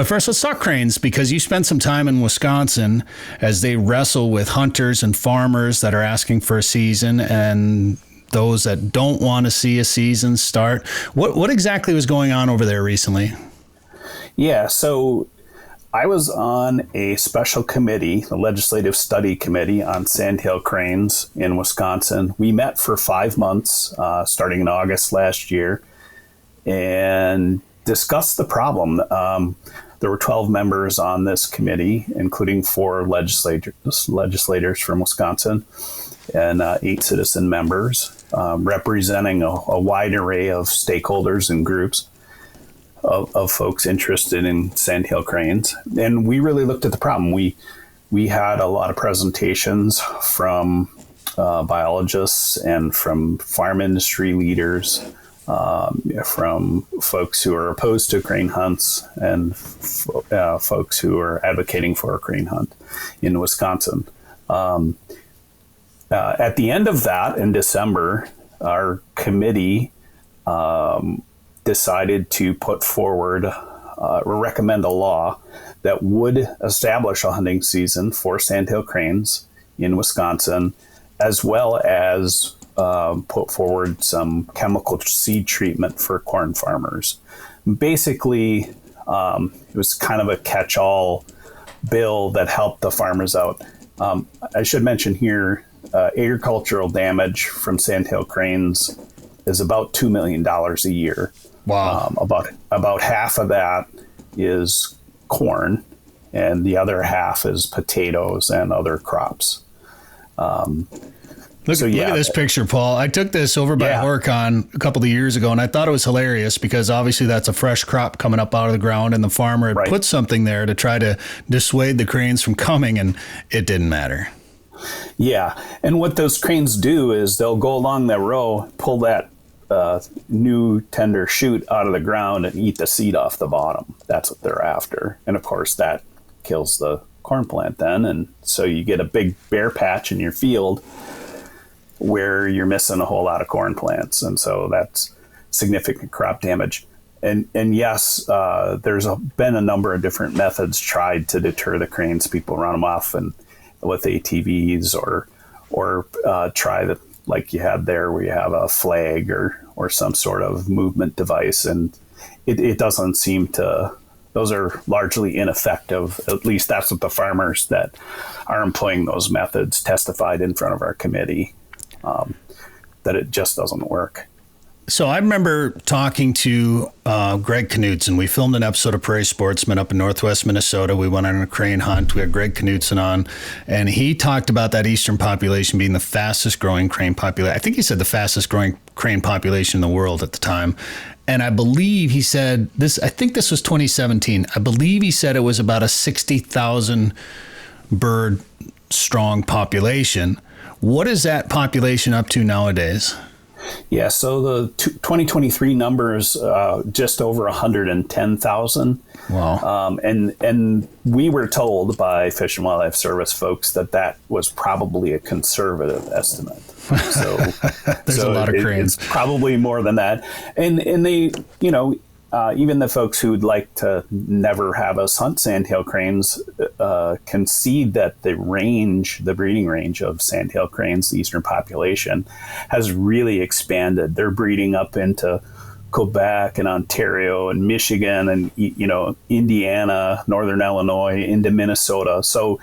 first let's talk cranes, because you spent some time in Wisconsin as they wrestle with hunters and farmers that are asking for a season and those that don't want to see a season start. What exactly was going on over there recently? Yeah, so I was on a special committee, the Legislative Study Committee on Sandhill Cranes in Wisconsin. We met for 5 months, starting in August last year, and discussed the problem. There were 12 members on this committee, including 4 legislators from Wisconsin and 8 citizen members, representing a wide array of stakeholders and groups of folks interested in sandhill cranes. And we really looked at the problem. We had a lot of presentations from biologists and from farm industry leaders, from folks who are opposed to crane hunts and folks who are advocating for a crane hunt in Wisconsin. At the end of that, in December, our committee decided to put forward or recommend a law that would establish a hunting season for sandhill cranes in Wisconsin, as well as put forward some chemical seed treatment for corn farmers. Basically, it was kind of a catch-all bill that helped the farmers out. I should mention here, agricultural damage from sandhill cranes is about $2 million a year. Wow. About half of that is corn, and the other half is potatoes and other crops. Look at this picture, Paul. I took this over by Horicon a couple of years ago, and I thought it was hilarious because obviously that's a fresh crop coming up out of the ground, and the farmer had put something there to try to dissuade the cranes from coming, and it didn't matter. Yeah, and what those cranes do is they'll go along that row, pull that new tender shoot out of the ground and eat the seed off the bottom. That's what they're after. And of course that kills the corn plant then. And so you get a big bare patch in your field where you're missing a whole lot of corn plants. And so that's significant crop damage. And yes, there's been a number of different methods tried to deter the cranes. People run them off and with ATVs or try the, like you had there, where you have a flag or some sort of movement device. And it doesn't seem to, those are largely ineffective. At least that's what the farmers that are employing those methods testified in front of our committee, that it just doesn't work. So I remember talking to Greg Knudsen. We filmed an episode of Prairie Sportsman up in northwest Minnesota. We went on a crane hunt. We had Greg Knudsen on, and he talked about that eastern population being the fastest growing crane population. I think he said the fastest growing crane population in the world at the time. And I believe he said this, I think this was 2017. I believe he said it was about a 60,000 bird strong population. What is that population up to nowadays? Yeah, so the 2023 numbers, just over 110,000. Wow. And we were told by Fish and Wildlife Service folks that was probably a conservative estimate. So there's a lot of cranes. It's probably more than that. And they, even the folks who would like to never have us hunt sandhill cranes concede that the breeding range of sandhill cranes, the eastern population, has really expanded. They're breeding up into Quebec and Ontario and Michigan and, Indiana, northern Illinois, into Minnesota. So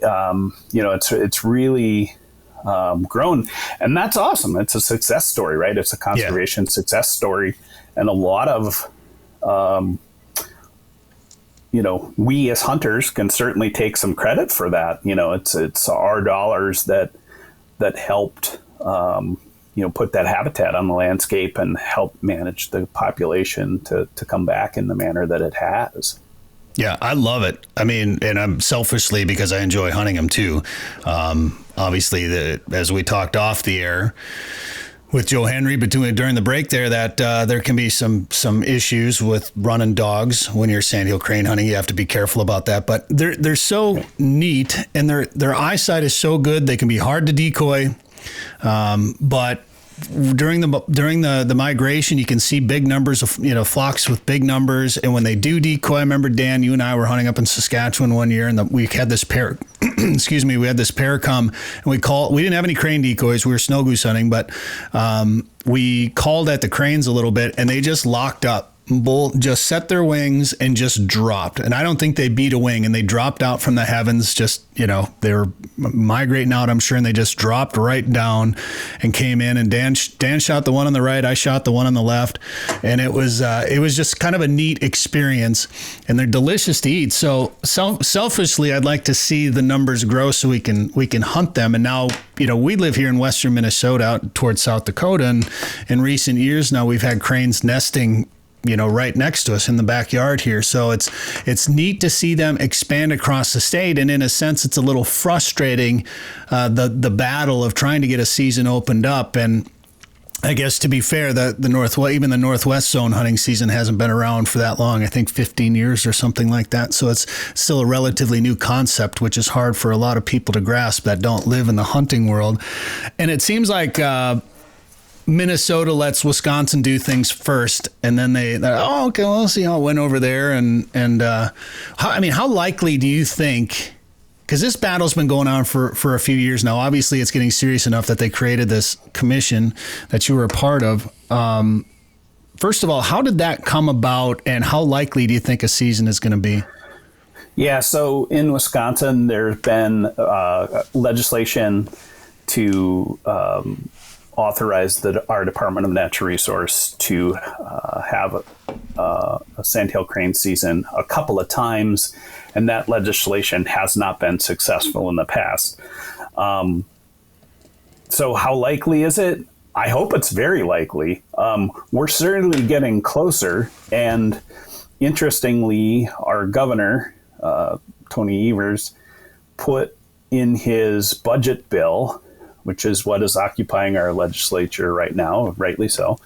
It's really grown, and that's awesome. It's a success story, right? It's a conservation success story, and a lot of we as hunters can certainly take some credit for that. It's our dollars that helped put that habitat on the landscape and help manage the population to come back in the manner that it has. Yeah, I love it. I mean, and I'm selfishly, because I enjoy hunting them too. Obviously, as we talked off the air with Joe Henry during the break there, that there can be some issues with running dogs when you're sandhill crane hunting. You have to be careful about that. But they're so neat, and their eyesight is so good. They can be hard to decoy, but during the migration, you can see big numbers of flocks with big numbers, and when they do decoy, I remember, Dan, you and I were hunting up in Saskatchewan one year, and we had this pair we had this pair come, and we didn't have any crane decoys, we were snow goose hunting, but we called at the cranes a little bit, and they just locked up. Bull just set their wings and just dropped, and I don't think they beat a wing, and they dropped out from the heavens. Just they were migrating out, I'm sure, and they just dropped right down and came in. And Dan shot the one on the right, I shot the one on the left, and it was just kind of a neat experience. And they're delicious to eat. So selfishly, I'd like to see the numbers grow so we can hunt them. And now we live here in western Minnesota, out towards South Dakota, and in recent years now we've had cranes nesting right next to us in the backyard here. So it's neat to see them expand across the state. And in a sense, it's a little frustrating, the battle of trying to get a season opened up. And I guess, to be fair, even the Northwest zone hunting season hasn't been around for that long. I think 15 years or something like that. So it's still a relatively new concept, which is hard for a lot of people to grasp that don't live in the hunting world. And it seems like, Minnesota lets Wisconsin do things first, and then they're okay, well, we'll see how it went over there. And how likely do you think, because this battle's been going on for a few years now, obviously it's getting serious enough that they created this commission that you were a part of. First of all, how did that come about, and how likely do you think a season is going to be? Yeah, so in Wisconsin, there's been legislation to authorize our Department of Natural Resource to have a sandhill crane season a couple of times, and that legislation has not been successful in the past. So how likely is it? I hope it's very likely. We're certainly getting closer, and interestingly, our governor, Tony Evers, put in his budget bill, which is what is occupying our legislature right now, rightly so.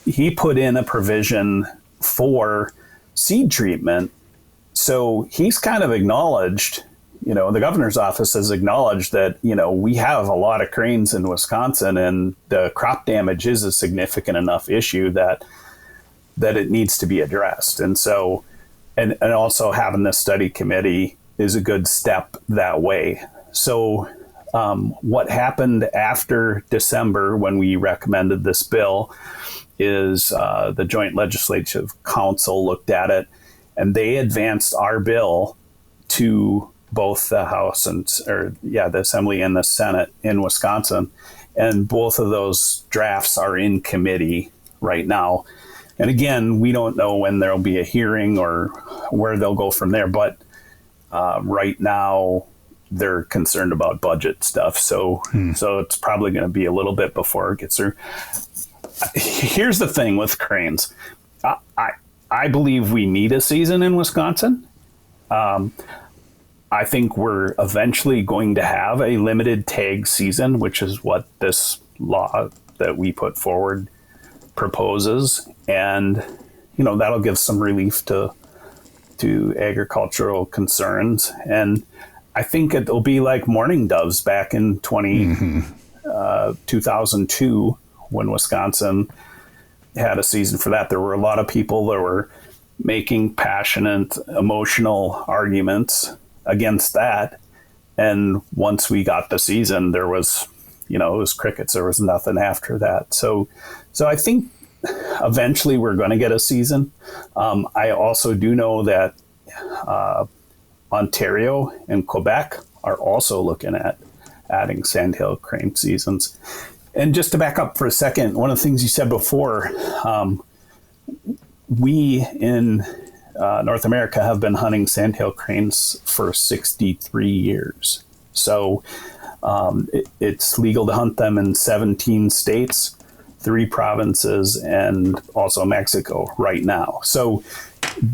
He put in a provision for seed treatment. So he's kind of acknowledged, the governor's office has acknowledged that, we have a lot of cranes in Wisconsin, and the crop damage is a significant enough issue that it needs to be addressed. And so, and also having this study committee is a good step that way. So, what happened after December when we recommended this bill is the Joint Legislative Council looked at it, and they advanced our bill to both the House the Assembly and the Senate in Wisconsin. And both of those drafts are in committee right now. And again, we don't know when there'll be a hearing or where they'll go from there. But right now, they're concerned about budget stuff. So it's probably going to be a little bit before it gets through. Here's the thing with cranes. I believe we need a season in Wisconsin. I think we're eventually going to have a limited tag season, which is what this law that we put forward proposes. And, that'll give some relief to agricultural concerns. And I think it'll be like mourning doves back in 2002 when Wisconsin had a season for that. There were a lot of people that were making passionate, emotional arguments against that. And once we got the season, there was, it was crickets. There was nothing after that. So I think eventually we're going to get a season. I also do know that Ontario and Quebec are also looking at adding sandhill crane seasons. And just to back up for a second, one of the things you said before, we in North America have been hunting sandhill cranes for 63 years. So it's legal to hunt them in 17 states, 3 provinces, and also Mexico right now. So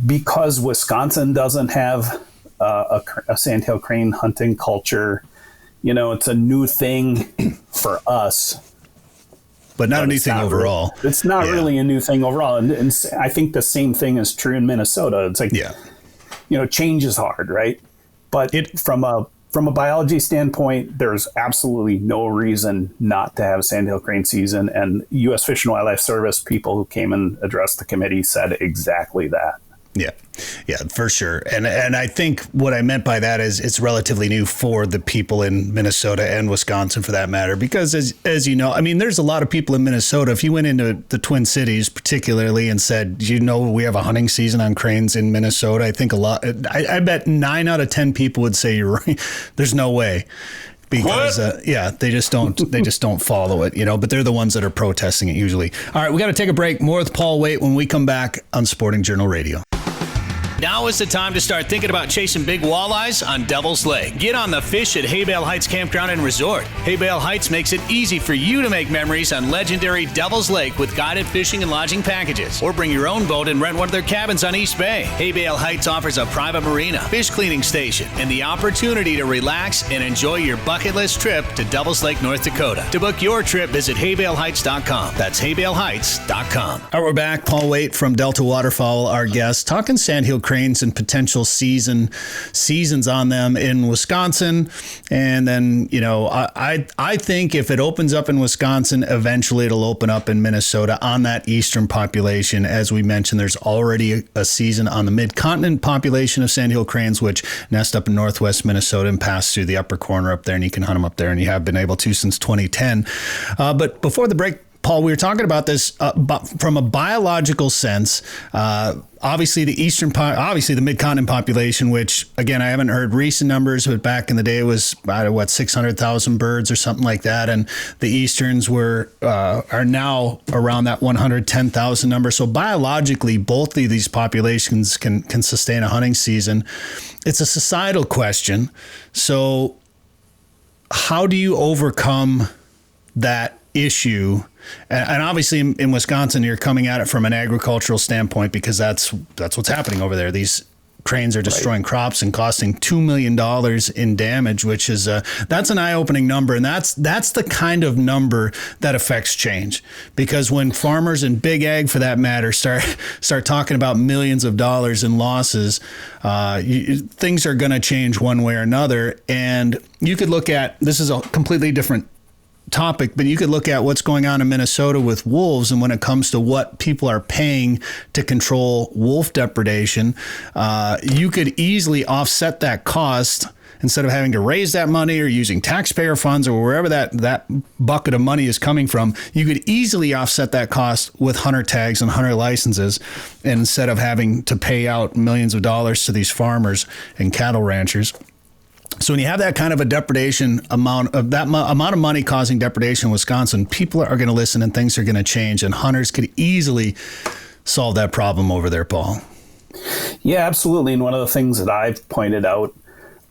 because Wisconsin doesn't have a sandhill crane hunting culture, it's a new thing for us. But not a new thing overall. It's not really a new thing overall. And I think the same thing is true in Minnesota. It's like, change is hard, right? But from a biology standpoint, there's absolutely no reason not to have sandhill crane season. And U.S. Fish and Wildlife Service people who came and addressed the committee said exactly that. Yeah, for sure. And I think what I meant by that is it's relatively new for the people in Minnesota and Wisconsin for that matter, because as you know, I mean, there's a lot of people in Minnesota. If you went into the Twin Cities particularly and said, we have a hunting season on cranes in Minnesota, I think I bet 9 out of 10 people would say you're right. There's no way. Because they just don't follow it, but they're the ones that are protesting it usually. All right, we got to take a break. More with Paul Waite when we come back on Sporting Journal Radio. Now is the time to start thinking about chasing big walleyes on Devil's Lake. Get on the fish at Haybale Heights Campground and Resort. Haybale Heights makes it easy for you to make memories on legendary Devil's Lake with guided fishing and lodging packages. Or bring your own boat and rent one of their cabins on East Bay. Haybale Heights offers a private marina, fish cleaning station, and the opportunity to relax and enjoy your bucket list trip to Devil's Lake, North Dakota. To book your trip, visit haybaleheights.com. That's haybaleheights.com. All right, we're back. Paul Waite from Delta Waterfowl, our guest, talking sandhill cranes and potential seasons on them in Wisconsin. And then, I think if it opens up in Wisconsin, eventually it'll open up in Minnesota on that eastern population. As we mentioned, there's already a season on the mid-continent population of sandhill cranes, which nest up in northwest Minnesota and pass through the upper corner up there, and you can hunt them up there, and you have been able to since 2010. But before the break, Paul, we were talking about this from a biological sense. Obviously, the mid-continent population, which, again, I haven't heard recent numbers, but back in the day it was about 600,000 birds or something like that, and the easterns are now around that 110,000 number. So biologically, both of these populations can sustain a hunting season. It's a societal question. So how do you overcome that issue? And obviously in Wisconsin, you're coming at it from an agricultural standpoint because that's what's happening over there. These cranes are destroying crops and costing $2 million in damage, which is that's an eye-opening number. And that's the kind of number that affects change, because when farmers and big ag, for that matter, start talking about millions of dollars in losses, things are going to change one way or another. And you could look at, this is a completely different topic, but you could look at what's going on in Minnesota with wolves, and when it comes to what people are paying to control wolf depredation, you could easily offset that cost. Instead of having to raise that money or using taxpayer funds or wherever that bucket of money is coming from, you could easily offset that cost with hunter tags and hunter licenses, and instead of having to pay out millions of dollars to these farmers and cattle ranchers. So when you have that kind of a depredation amount of money causing depredation in Wisconsin, people are going to listen and things are going to change, and hunters could easily solve that problem over there, Paul. Yeah, absolutely. And one of the things that I've pointed out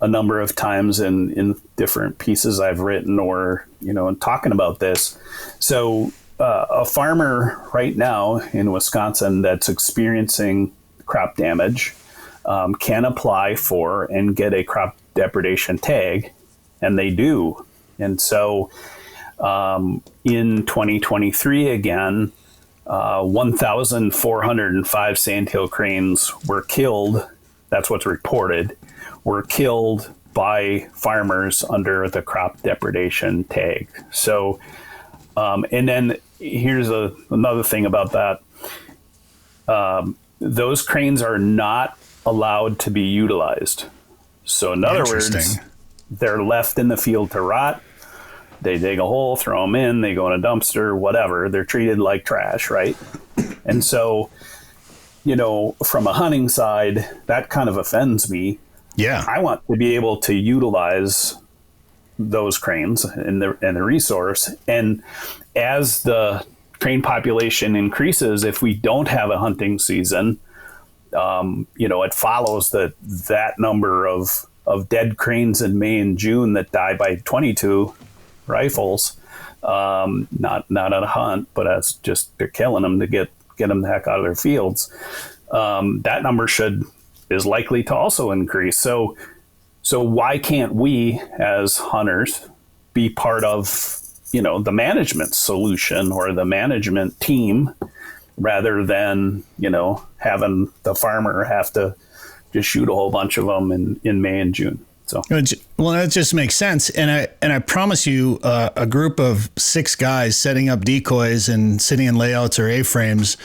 a number of times in different pieces I've written or, in talking about this. So a farmer right now in Wisconsin that's experiencing crop damage can apply for and get a crop depredation tag, and they do. And so in 2023 again, 1,405 sandhill cranes were killed. That's what's reported, were killed by farmers under the crop depredation tag. So, and then here's another thing about that. Those cranes are not allowed to be utilized. So in other words, they're left in the field to rot. They dig a hole, throw them in, they go in a dumpster, whatever. They're treated like trash, right? And so, from a hunting side, that kind of offends me. Yeah. I want to be able to utilize those cranes and the resource. And as the crane population increases, if we don't have a hunting season, it follows that number of dead cranes in May and June that die by 22 rifles, not on a hunt, but as just they're killing them to get them the heck out of their fields. That number is likely to also increase. So why can't we as hunters be part of, the management solution or the management team rather than, having the farmer have to just shoot a whole bunch of them in May and June. So, well, that just makes sense. And I promise you, a group of 6 guys setting up decoys and sitting in layouts or A-frames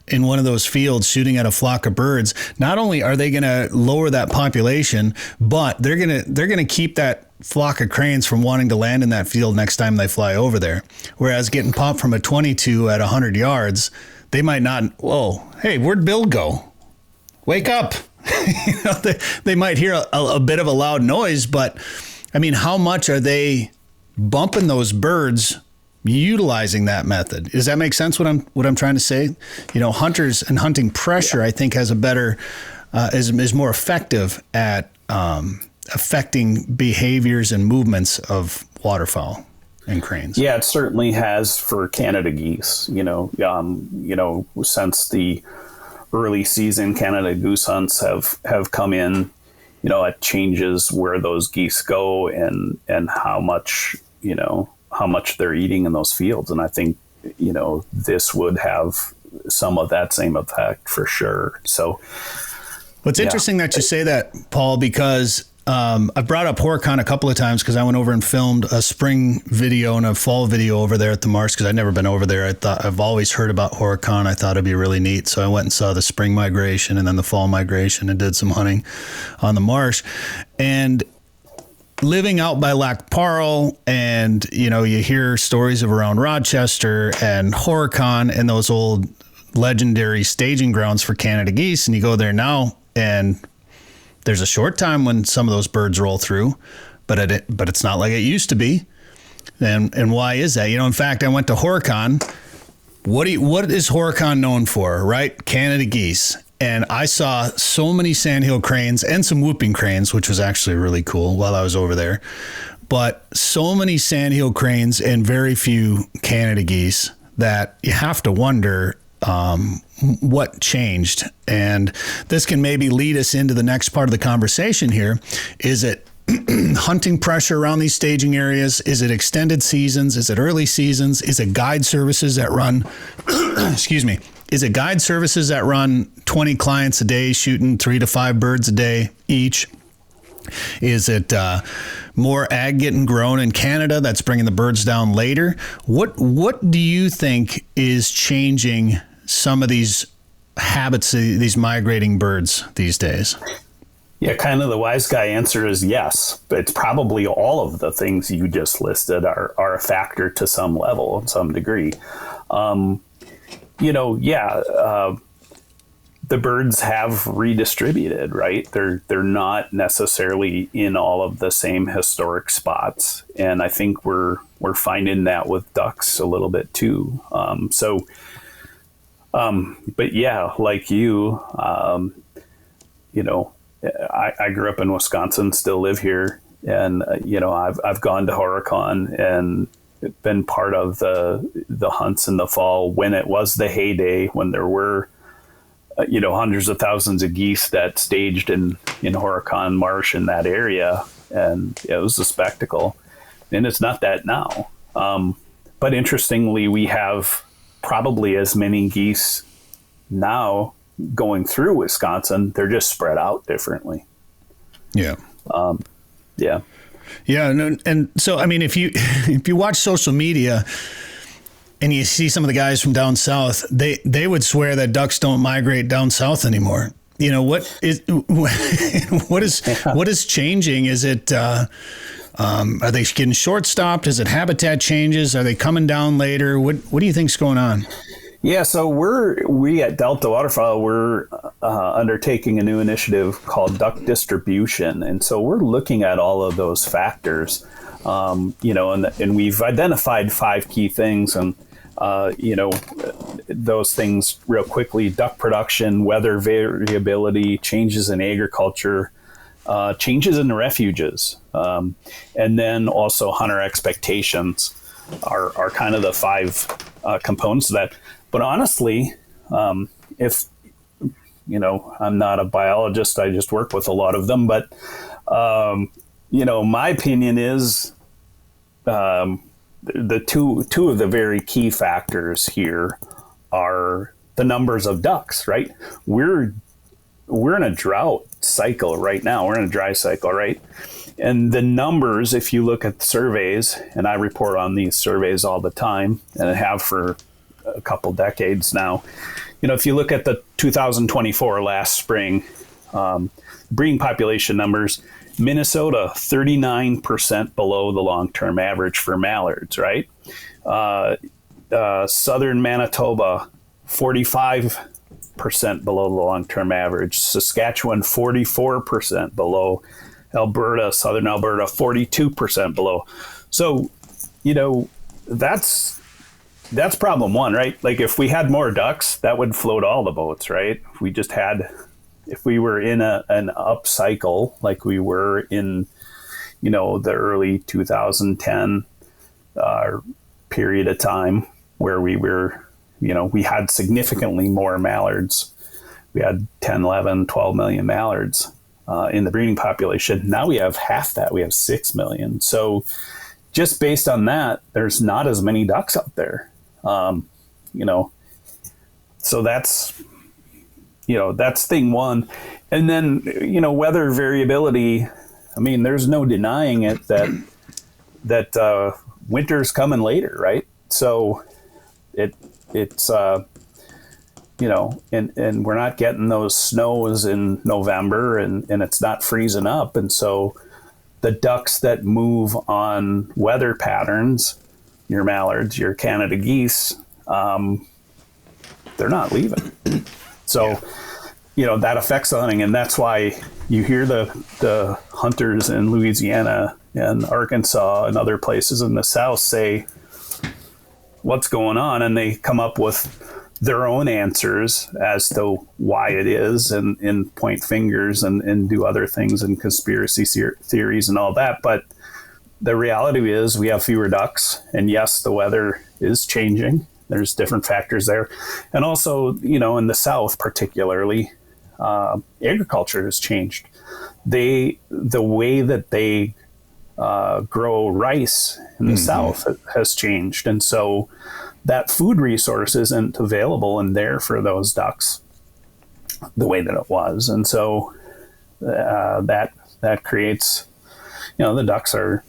in one of those fields shooting at a flock of birds, not only are they going to lower that population, but they're going to keep that flock of cranes from wanting to land in that field next time they fly over there. Whereas getting popped from a 22 at 100 yards, they might not, whoa, hey, where'd Bill go? Wake up. They might hear a bit of a loud noise, but I mean, how much are they bumping those birds utilizing that method? Does that make sense what I'm trying to say? Hunters and hunting pressure, I think, has a better is more effective at affecting behaviors and movements of waterfowl and cranes. Yeah, it certainly has for Canada geese. Since the early season Canada goose hunts have come in, it changes where those geese go and how much they're eating in those fields. And I think, this would have some of that same effect for sure. So it's interesting that you say that, Paul, because I've brought up Horicon a couple of times because I went over and filmed a spring video and a fall video over there at the marsh because I'd never been over there. I've always heard about Horicon. I thought it'd be really neat. So I went and saw the spring migration and then the fall migration and did some hunting on the marsh. And living out by Lac Parle, and you hear stories of around Rochester and Horicon and those old legendary staging grounds for Canada geese, and you go there now and there's a short time when some of those birds roll through, but it's not like it used to be. And why is that? In fact, I went to Horicon. What is Horicon known for, right? Canada geese. And I saw so many sandhill cranes and some whooping cranes, which was actually really cool while I was over there. But so many sandhill cranes and very few Canada geese that you have to wonder what changed. And this can maybe lead us into the next part of the conversation here. Is it hunting pressure around these staging areas? Is it extended seasons? Is it early seasons? Is it guide services that run, excuse me, is it guide services that run 20 clients a day shooting 3 to 5 birds a day each? Is it more ag getting grown in Canada that's bringing the birds down later? What do you think is changing some of these habits, these migrating birds these days? Yeah, kind of the wise guy answer is yes. But it's probably all of the things you just listed are a factor to some level, in some degree. The birds have redistributed, right? They're not necessarily in all of the same historic spots, and I think we're finding that with ducks a little bit too. But yeah, like you, I grew up in Wisconsin, still live here, and I've gone to Horicon and been part of the hunts in the fall when it was the heyday, when there were hundreds of thousands of geese that staged in Horicon Marsh in that area, and it was a spectacle. And it's not that now. But interestingly, we have probably as many geese now going through Wisconsin. They're just spread out differently. Yeah. Yeah. Yeah. And so, I mean, if you watch social media and you see some of the guys from down south, they would swear that ducks don't migrate down south anymore. What is changing? Is it, are they getting short stopped? Is it habitat changes? Are they coming down later? What do you think's going on? Yeah, so we at Delta Waterfowl, we're undertaking a new initiative called duck distribution, and so we're looking at all of those factors, and we've identified 5 key things, and those things real quickly: duck production, weather variability, changes in agriculture, changes in the refuges, and then also hunter expectations are kind of the 5 components of that. But honestly, if, I'm not a biologist, I just work with a lot of them. But, my opinion is the two of the very key factors here are the numbers of ducks, right? We're in a drought cycle right now. We're in a dry cycle, right? And the numbers, if you look at the surveys, and I report on these surveys all the time, and I have for a couple decades now. If you look at the 2024 last spring breeding population numbers, Minnesota 39% below the long-term average for mallards, right? Southern Manitoba 45% below the long-term average. Saskatchewan 44% below. Alberta, Southern Alberta 42% below. So, that's problem 1, right? Like if we had more ducks, that would float all the boats, right? If we were in an up cycle, like we were in, the early 2010 period of time where we were, we had significantly more mallards. We had 10, 11, 12 million mallards in the breeding population. Now we have half that. We have 6 million. So just based on that, there's not as many ducks out there. So that's thing 1. And then, weather variability, I mean, there's no denying it that winter's coming later, right? So it's and we're not getting those snows in November and it's not freezing up. And so the ducks that move on weather patterns, your mallards, your Canada geese, they're not leaving. So, that affects the hunting. And that's why you hear the hunters in Louisiana and Arkansas and other places in the South say, what's going on? And they come up with their own answers as to why it is and point fingers and do other things and conspiracy theories and all that. But the reality is we have fewer ducks, and yes, the weather is changing. There's different factors there. And also, in the South particularly, agriculture has changed. The way that they grow rice in the South has changed. And so that food resource isn't available and there for those ducks the way that it was. And so that creates, the ducks are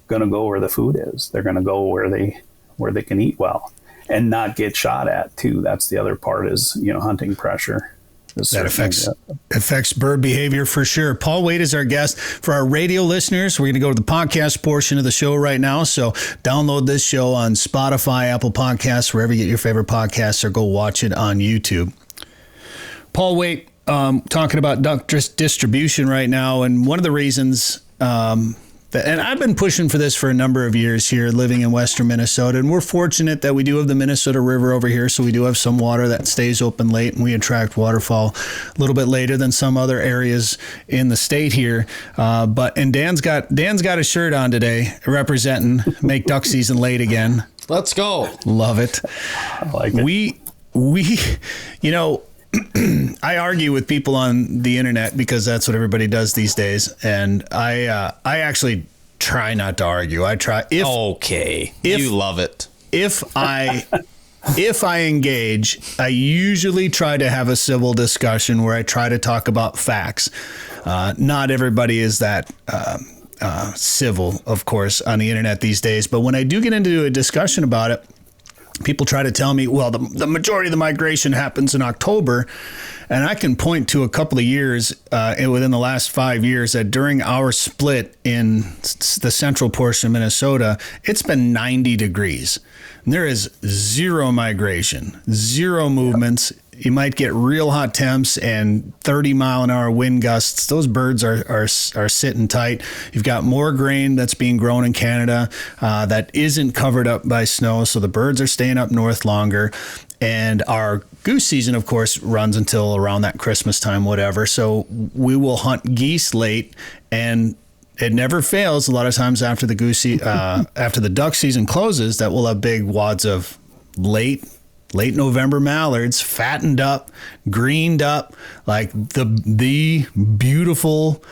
going to go where the food is. They're going to go where they can eat well and not get shot at too. That's the other part is, hunting pressure. That affects bird behavior for sure. Paul Waite is our guest. For our radio listeners, we're going to go to the podcast portion of the show right now. So download this show on Spotify, Apple Podcasts, wherever you get your favorite podcasts, or go watch it on YouTube. Paul Waite, talking about duck distribution right now. And one of the reasons and I've been pushing for this for a number of years here, living in western Minnesota, and we're fortunate that we do have the Minnesota River over here, so we do have some water that stays open late, and we attract waterfowl a little bit later than some other areas in the state here. And Dan's got a shirt on today representing make duck season late again. Let's go. Love it. I like it. We I argue with people on the internet because that's what everybody does these days, and I actually try not to argue. I try. You love it. If I engage, I usually try to have a civil discussion where I try to talk about facts. Not everybody is that civil, of course, on the internet these days. But when I do get into a discussion about it, people try to tell me, well, the majority of the migration happens in October. And I can point to a couple of years within the last 5 years that during our split in the central portion of Minnesota, it's been 90 degrees. And there is zero migration, zero movements. You might get real hot temps and 30-mile-an-hour wind gusts. Those birds are sitting tight. You've got more grain that's being grown in Canada that isn't covered up by snow, so the birds are staying up north longer. And our goose season, of course, runs until around that Christmas time, whatever. So we will hunt geese late, and it never fails. A lot of times after the duck season closes, that we'll have big wads of late November mallards, fattened up, greened up, like the beautiful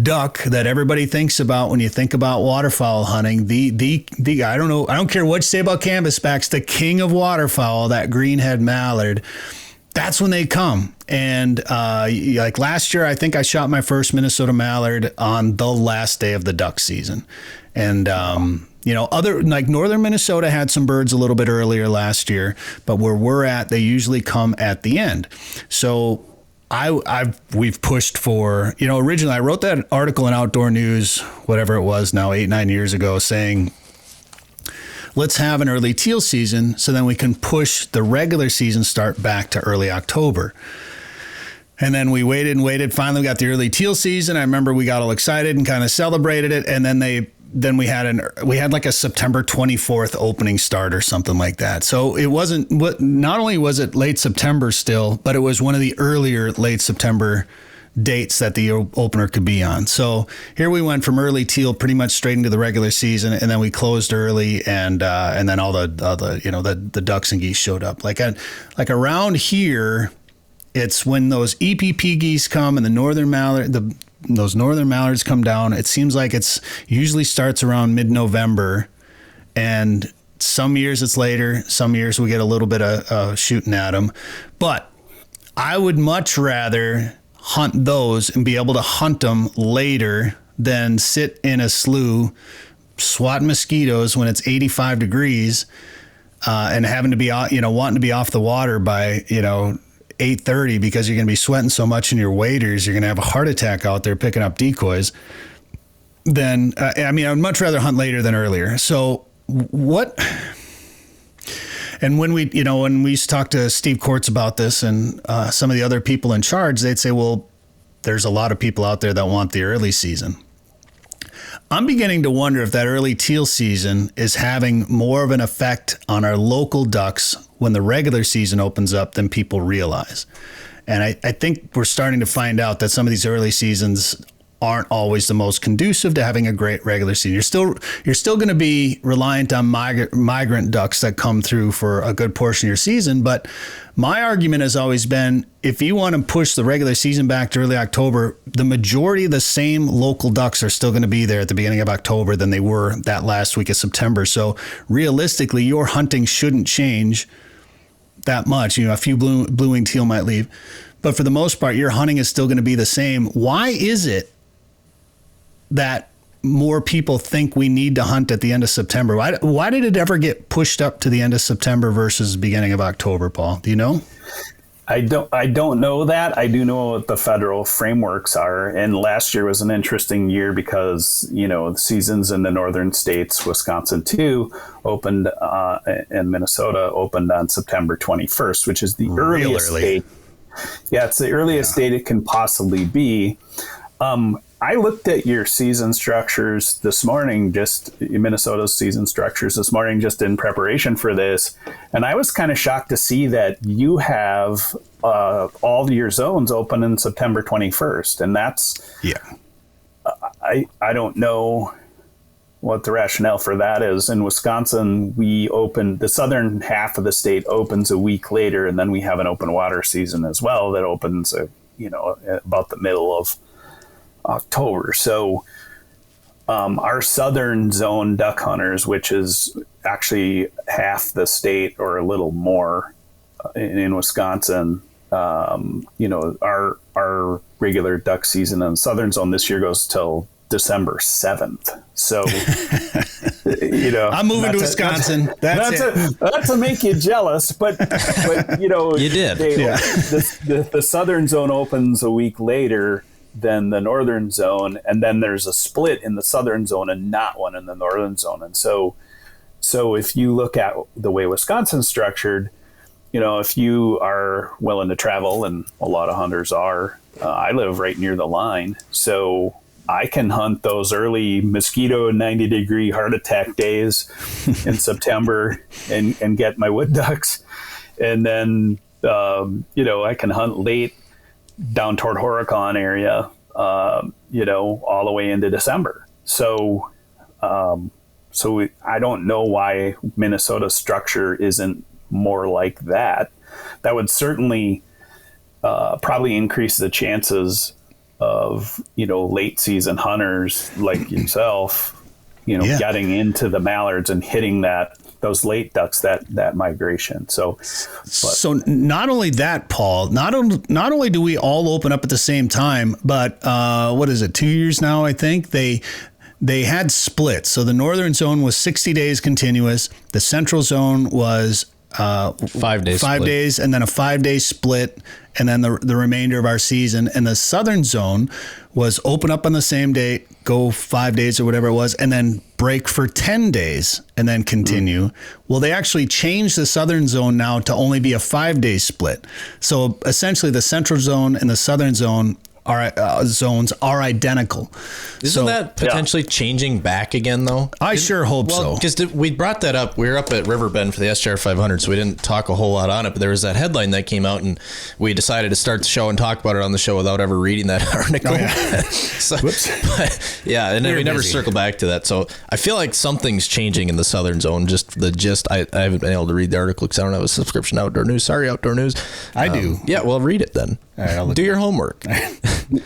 duck that everybody thinks about when you think about waterfowl hunting. The I don't care what you say about canvasbacks, the king of waterfowl, that greenhead mallard. That's when they come. And like last year, I think I shot my first Minnesota mallard on the last day of the duck season. And other like northern Minnesota had some birds a little bit earlier last year, but where we're at, they usually come at the end. So we've pushed for, originally I wrote that article in Outdoor News, whatever it was now, 8-9 years ago, saying, let's have an early teal season so then we can push the regular season start back to early October. And then we waited and waited. Finally, we got the early teal season. I remember we got all excited and kind of celebrated it. And then we had like a September 24th opening start or something like that. So it wasn't, not only was it late September still, but it was one of the earlier late September dates that the opener could be on. So here we went from early teal pretty much straight into the regular season, and then we closed early, and then all the ducks and geese showed up. Like around here, it's when those EPP geese come and the northern mallard, those northern mallards come down. It seems like it's usually starts around mid-November, and some years it's later. Some years we get a little bit of shooting at them, but I would much rather hunt those and be able to hunt them later than sit in a slough swatting mosquitoes when it's 85 degrees and having to be, wanting to be off the water by, 8:30 because you're going to be sweating so much in your waders, you're going to have a heart attack out there picking up decoys. Then, I'd much rather hunt later than earlier. So what... And when we used to talk to Steve Quartz about this and some of the other people in charge, they'd say, well, there's a lot of people out there that want the early season. I'm beginning to wonder if that early teal season is having more of an effect on our local ducks when the regular season opens up than people realize. And I think we're starting to find out that some of these early seasons aren't always the most conducive to having a great regular season. You're still going to be reliant on migrant ducks that come through for a good portion of your season. But my argument has always been, if you want to push the regular season back to early October, the majority of the same local ducks are still going to be there at the beginning of October than they were that last week of September. So realistically, your hunting shouldn't change that much. A few blue-winged teal might leave, but for the most part, your hunting is still going to be the same. Why is it that more people think we need to hunt at the end of September? Why did it ever get pushed up to the end of September versus beginning of October, Paul? Do you know? I don't know that. I do know what the federal frameworks are. And last year was an interesting year because, the seasons in the northern states, Wisconsin too, opened, and Minnesota opened on September 21st, which is the earliest date. Yeah, it's the earliest date it can possibly be. I looked at your season structures this morning, Minnesota's season structures this morning, just in preparation for this. And I was kind of shocked to see that you have all your zones open in September 21st. And that's, I don't know what the rationale for that is. In Wisconsin, the southern half of the state opens a week later, and then we have an open water season as well that opens, about the middle of October. So our southern zone duck hunters, which is actually half the state or a little more in Wisconsin, our regular duck season in the southern zone this year goes till December 7th. So I'm moving to Wisconsin. That's to make you jealous, but you did. The southern zone opens a week later than the northern zone, and then there's a split in the southern zone and not one in the northern zone. And so if you look at the way Wisconsin's structured, if you are willing to travel, and a lot of hunters are, I live right near the line, so I can hunt those early mosquito 90-degree heart attack days in September and get my wood ducks. And then, I can hunt late down toward Horicon area, all the way into December. So I don't know why Minnesota's structure isn't more like that. That would certainly probably increase the chances of late season hunters like yourself getting into the mallards and hitting those late ducks, that migration. So not only that, Paul, not only do we all open up at the same time, but what is it, 2 years now, I think they had splits. So the northern zone was 60 days continuous, the central zone was 5 days, and then a 5-day split, and then the remainder of our season. And the southern zone was open up on the same day, go 5 days or whatever it was, and then break for 10 days and then continue. Well, they actually changed the southern zone now to only be a 5-day split. So essentially the central zone and the southern zone zones are identical. Isn't that potentially changing back again, though? I sure hope so. Because we brought that up. We were up at Riverbend for the SJR 500, so we didn't talk a whole lot on it. But there was that headline that came out, and we decided to start the show and talk about it on the show without ever reading that article. Oh, yeah. Whoops. And then we never circle back to that. So I feel like something's changing in the southern zone. Just the gist. I haven't been able to read the article because I don't have a subscription to Outdoor News. Sorry, Outdoor News. I do. Yeah, well, read it then. All right, I'll do your homework.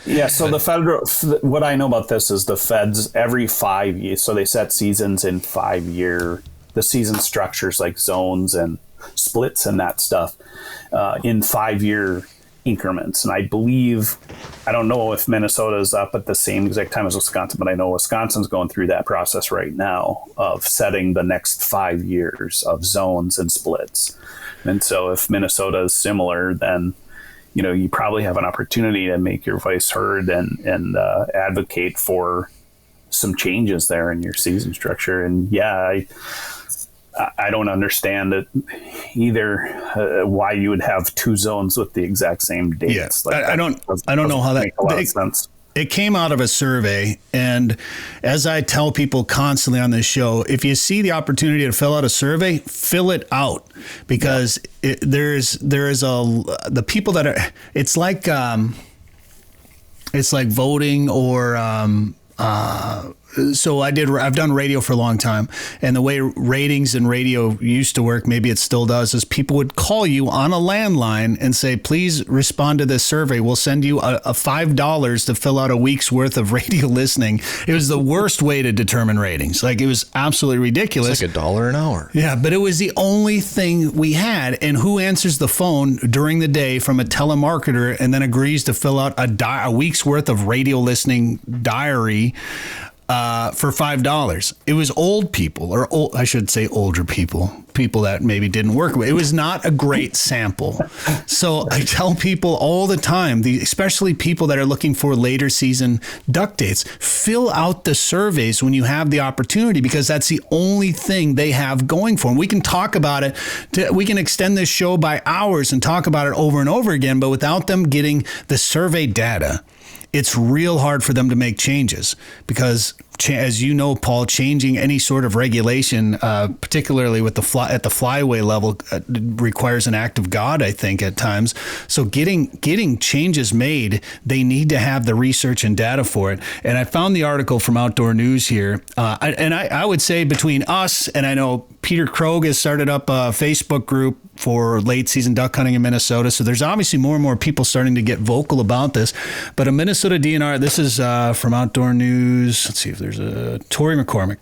Yeah, so the federal, what I know about this is the feds every 5 years, so they set seasons in 5 year, the season structures like zones and splits and that stuff in 5 year increments. And I believe, I don't know if Minnesota is up at the same exact time as Wisconsin, but I know Wisconsin's going through that process right now of setting the next 5 years of zones and splits. And so if Minnesota is similar, then you probably have an opportunity to make your voice heard and advocate for some changes there in your season structure. And I don't understand it either, why you would have two zones with the exact same dates. Yeah. I don't know how that makes a lot of sense. It came out of a survey, and as I tell people constantly on this show, if you see the opportunity to fill out a survey, fill it out, because the people that are, it's like voting or so I've done radio for a long time, and the way ratings and radio used to work, maybe it still does, is people would call you on a landline and say, please respond to this survey. We'll send you a $5 to fill out a week's worth of radio listening. It was the worst way to determine ratings. Like, it was absolutely ridiculous. It's like $1 an hour. Yeah, but it was the only thing we had. And who answers the phone during the day from a telemarketer and then agrees to fill out a week's worth of radio listening diary for $5? It was old people, or I should say older people that maybe didn't work with. It was not a great sample. So I tell people all the time, especially people that are looking for later season duck dates, fill out the surveys when you have the opportunity, because that's the only thing they have going for them. We can talk about it. We can extend this show by hours and talk about it over and over again, but without them getting the survey data, it's real hard for them to make changes, because as you know, Paul, changing any sort of regulation, particularly with at the flyaway level, requires an act of God, I think, at times. So getting changes made, they need to have the research and data for it. And I found the article from Outdoor News here. I would say between us, and I know Peter Krogh has started up a Facebook group for late season duck hunting in Minnesota. So there's obviously more and more people starting to get vocal about this. But a Minnesota DNR, this is from Outdoor News. Let's see if there's There's a Tori McCormick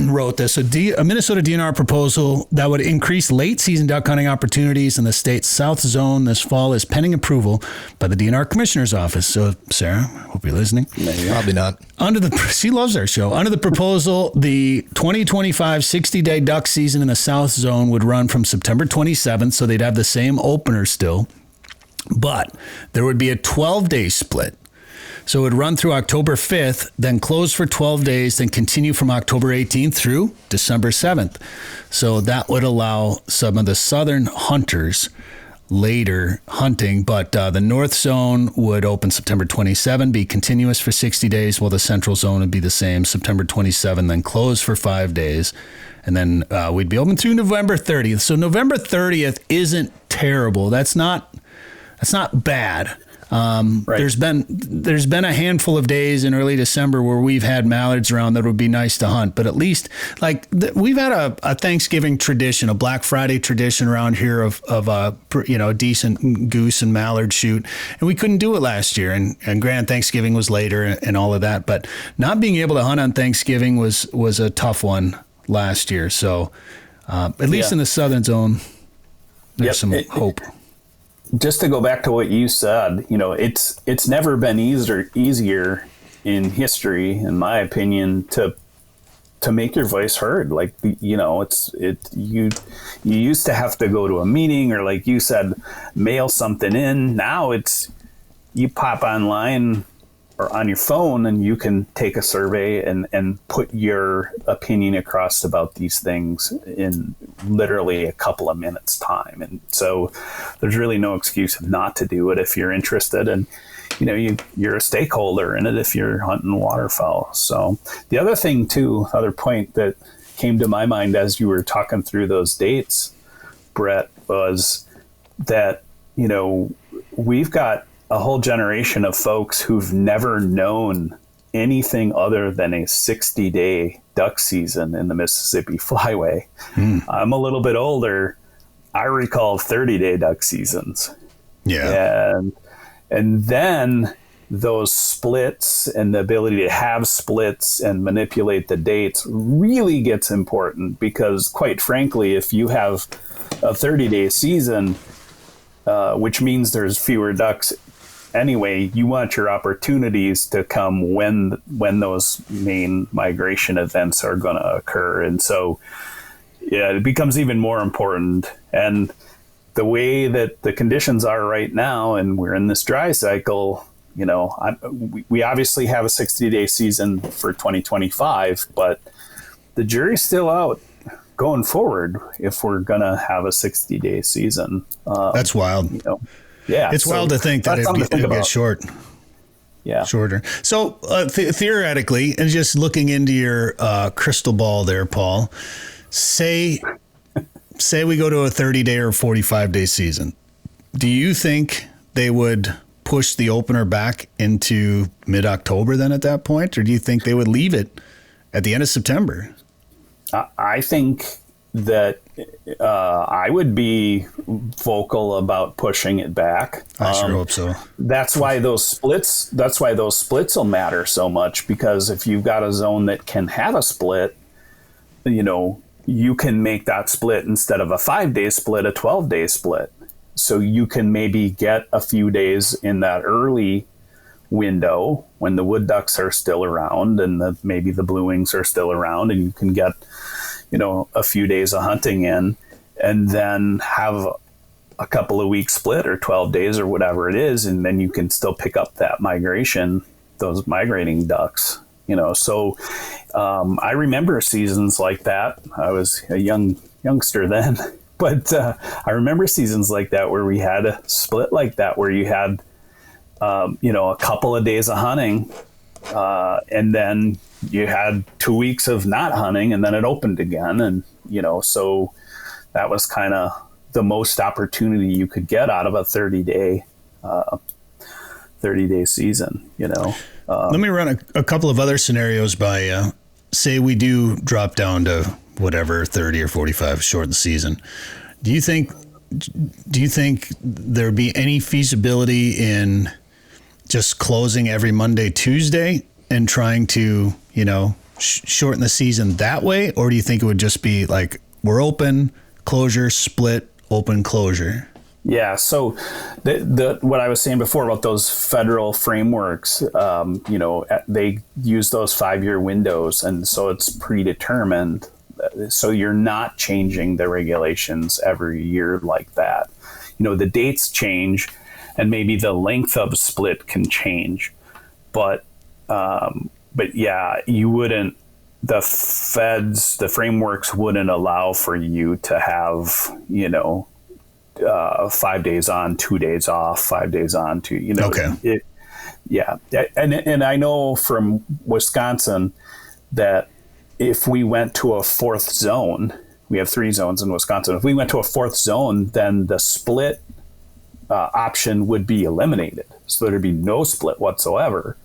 wrote this. A Minnesota DNR proposal that would increase late season duck hunting opportunities in the state's South Zone this fall is pending approval by the DNR Commissioner's Office. So, Sarah, hope you're listening. Probably not. She loves our show. Under the proposal, the 2025 60-day duck season in the South Zone would run from September 27th, so they'd have the same opener still, but there would be a 12-day split. So it would run through October 5th, then close for 12 days, then continue from October 18th through December 7th. So that would allow some of the southern hunters later hunting, but the North Zone would open September 27, be continuous for 60 days, while the Central Zone would be the same, September 27, then close for 5 days. And then we'd be open through November 30th. So November 30th isn't terrible. That's not bad. Right. There's been a handful of days in early December where we've had mallards around that would be nice to hunt, but at least we've had a Thanksgiving tradition, a Black Friday tradition around here of a decent goose and mallard shoot, and we couldn't do it last year. And granted, Thanksgiving was later and all of that, but not being able to hunt on Thanksgiving was a tough one last year. So at least in the Southern Zone, there's some hope. Just to go back to what you said, it's never been easier in history, in my opinion, to make your voice heard. Like, you used to have to go to a meeting or, like you said, mail something in. Now you pop online or on your phone and you can take a survey and put your opinion across about these things in literally a couple of minutes time. And so there's really no excuse not to do it if you're interested. And, you're a stakeholder in it if you're hunting waterfowl. So the other thing too, other point that came to my mind as you were talking through those dates, Bret, was that, we've got a whole generation of folks who've never known anything other than a 60-day duck season in the Mississippi Flyway. I'm a little bit older. I recall 30-day duck seasons. Yeah. And then those splits and the ability to have splits and manipulate the dates really gets important, because quite frankly, if you have a 30-day season, which means there's fewer ducks anyway, you want your opportunities to come when those main migration events are going to occur. And so, it becomes even more important. And the way that the conditions are right now, and we're in this dry cycle, we obviously have a 60-day season for 2025, but the jury's still out going forward if we're going to have a 60-day season. That's wild. Yeah, it's wild to think that it'd get short. Yeah, shorter. So theoretically, and just looking into your crystal ball there, Paul, say we go to a 30-day or 45-day season. Do you think they would push the opener back into mid-October then at that point, or do you think they would leave it at the end of September? I think that I would be vocal about pushing it back. I sure hope so. That's why those splits will matter so much, because if you've got a zone that can have a split, you can make that split, instead of a 5-day split, a 12-day split. So you can maybe get a few days in that early window when the wood ducks are still around and maybe the blue wings are still around, and you can get a few days of hunting in, and then have a couple of weeks split or 12 days or whatever it is. And then you can still pick up that migration, those migrating ducks, So I remember seasons like that. I was a youngster then, but I remember seasons like that where we had a split like that, where you had, a couple of days of hunting, and then you had 2 weeks of not hunting, and then it opened again. And, so that was kind of the most opportunity you could get out of a 30-day season, Let me run a couple of other scenarios by you. Say we do drop down to whatever, 30 or 45, short the season. Do you think there'd be any feasibility in just closing every Monday, Tuesday and trying to, shorten the season that way? Or do you think it would just be like, we're open, closure, split, open, closure? Yeah. So what I was saying before about those federal frameworks, they use those 5-year windows, and so it's predetermined. So you're not changing the regulations every year like that. The dates change, and maybe the length of split can change, but yeah, you wouldn't. The frameworks wouldn't allow for you to have 5 days on, 2 days off, 5 days on, Okay. And I know from Wisconsin that if we went to a fourth zone, we have 3 zones in Wisconsin. If we went to a fourth zone, then the split option would be eliminated. So there'd be no split whatsoever.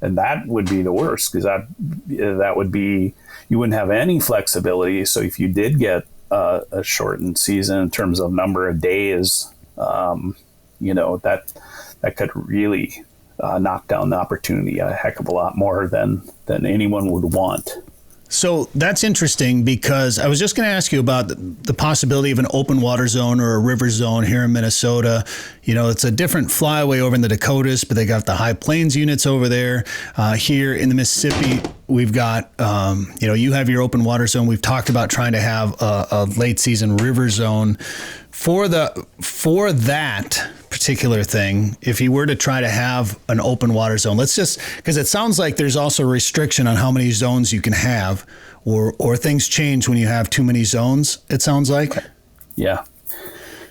And that would be the worst, because that would be, you wouldn't have any flexibility. So if you did get a shortened season in terms of number of days, that could really knock down the opportunity a heck of a lot more than anyone would want. So that's interesting, because I was just going to ask you about the possibility of an open water zone or a river zone here in Minnesota. It's a different flyway over in the Dakotas, but they got the high plains units over there. Here in the Mississippi, we've got, you have your open water zone. We've talked about trying to have a late season river zone. For that particular thing, if you were to try to have an open water zone, because it sounds like there's also a restriction on how many zones you can have, or things change when you have too many zones, it sounds like. Yeah.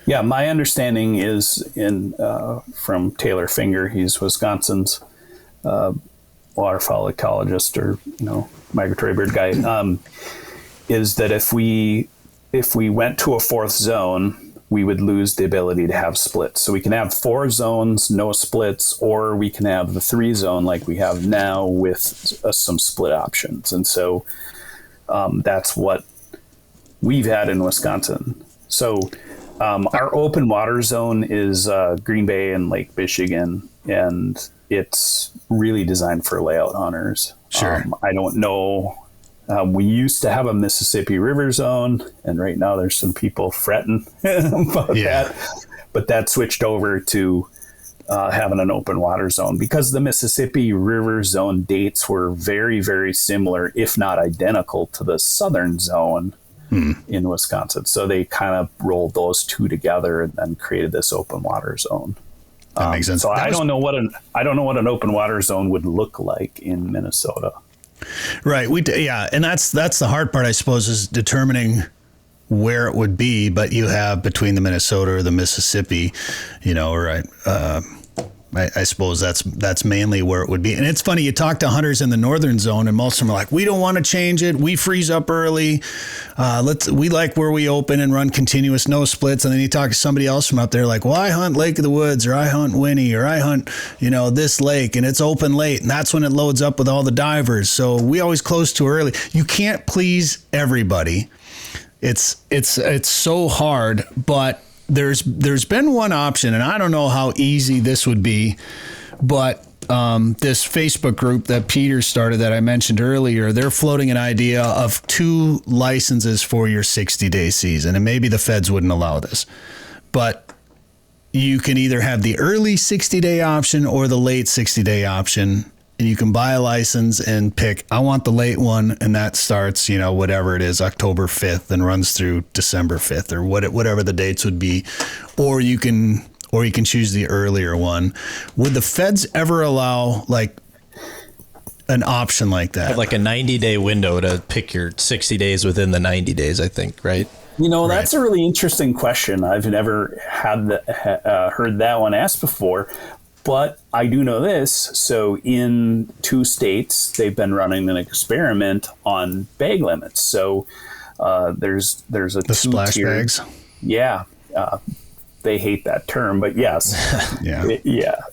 My understanding is from Taylor Finger, he's Wisconsin's waterfowl ecologist, or migratory bird guy, is that if we went to a fourth zone, we would lose the ability to have splits. So we can have 4 zones, no splits, or we can have the 3 zone like we have now with some split options. And so that's what we've had in Wisconsin. So our open water zone is Green Bay and Lake Michigan, and it's really designed for layout hunters. Sure. I don't know. We used to have a Mississippi River zone, and right now there's some people fretting about that. But that switched over to having an open water zone, because the Mississippi River zone dates were very, very similar, if not identical, to the southern zone in Wisconsin. So they kind of rolled those two together and then created this open water zone. That makes sense. So I don't know what an open water zone would look like in Minnesota. Right. And that's the hard part, I suppose, is determining where it would be. But you have between the Minnesota or the Mississippi, right. I suppose that's mainly where it would be. And it's funny, you talk to hunters in the northern zone, and most of them are like, we don't want to change it. We freeze up early. We like where we open and run continuous, no splits. And then you talk to somebody else from up there like, well, I hunt Lake of the Woods, or I hunt Winnie, or I hunt, this lake, and it's open late, and that's when it loads up with all the divers. So we always close too early. You can't please everybody. It's so hard, but there's been one option, and I don't know how easy this would be, but this Facebook group that Peter started that I mentioned earlier, they're floating an idea of 2 licenses for your 60-day season, and maybe the feds wouldn't allow this, but you can either have the early 60-day option or the late 60-day option, and you can buy a license and pick, I want the late one, and that starts, whatever it is, October 5th and runs through December 5th, or whatever the dates would be, or you can choose the earlier one. Would the feds ever allow like an option like that? Have like a 90-day window to pick your 60 days within the 90 days, I think, right? That's a really interesting question. I've never heard that one asked before. But I do know this. So in 2 states, they've been running an experiment on bag limits. So there's a the splash bags. Yeah. They hate that term, but yes. Yeah.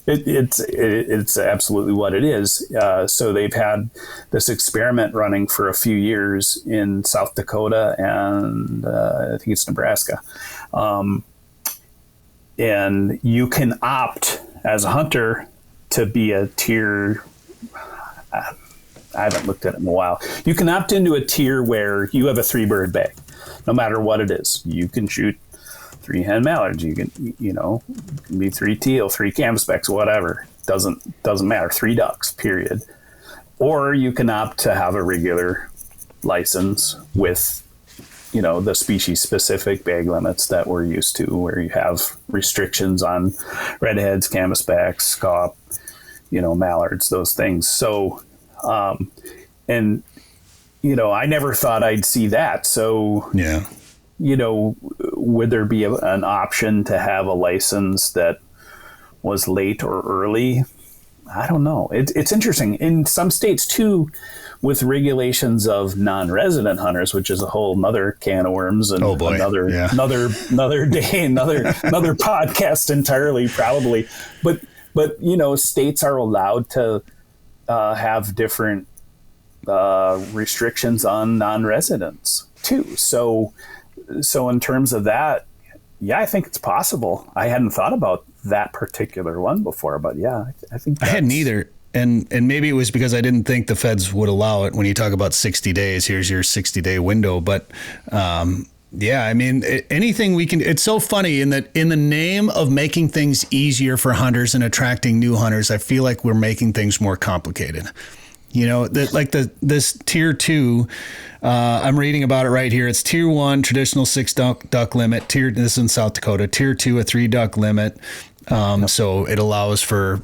It's absolutely what it is. So they've had this experiment running for a few years in South Dakota and I think it's Nebraska. And you can opt as a hunter to be a tier, I haven't looked at it in a while. You can opt into a tier where you have a 3-bird bag, no matter what it is. You can shoot 3 hen mallards. You can, it can be 3 teal, 3 canvasbacks, whatever. Doesn't matter. 3 ducks, period. Or you can opt to have a regular license with, the species-specific bag limits that we're used to, where you have restrictions on redheads, canvasbacks, scaup, mallards, those things. So, I never thought I'd see that. So, yeah, would there be an option to have a license that was late or early? I don't know. It's interesting. In some states, too, with regulations of non-resident hunters, which is a whole nother can of worms and another day, another podcast entirely, probably. But states are allowed to have different restrictions on non-residents too. So in terms of that, yeah, I think it's possible. I hadn't thought about that particular one before, but yeah, I think I hadn't either. And maybe it was because I didn't think the feds would allow it. When you talk about 60 days, here's your 60-day window. But yeah, I mean, anything we can. It's so funny in that in the name of making things easier for hunters and attracting new hunters, I feel like we're making things more complicated. This tier 2, I'm reading about it right here. It's tier 1, traditional 6 duck limit. This is in South Dakota. Tier 2, a 3 duck limit. So it allows for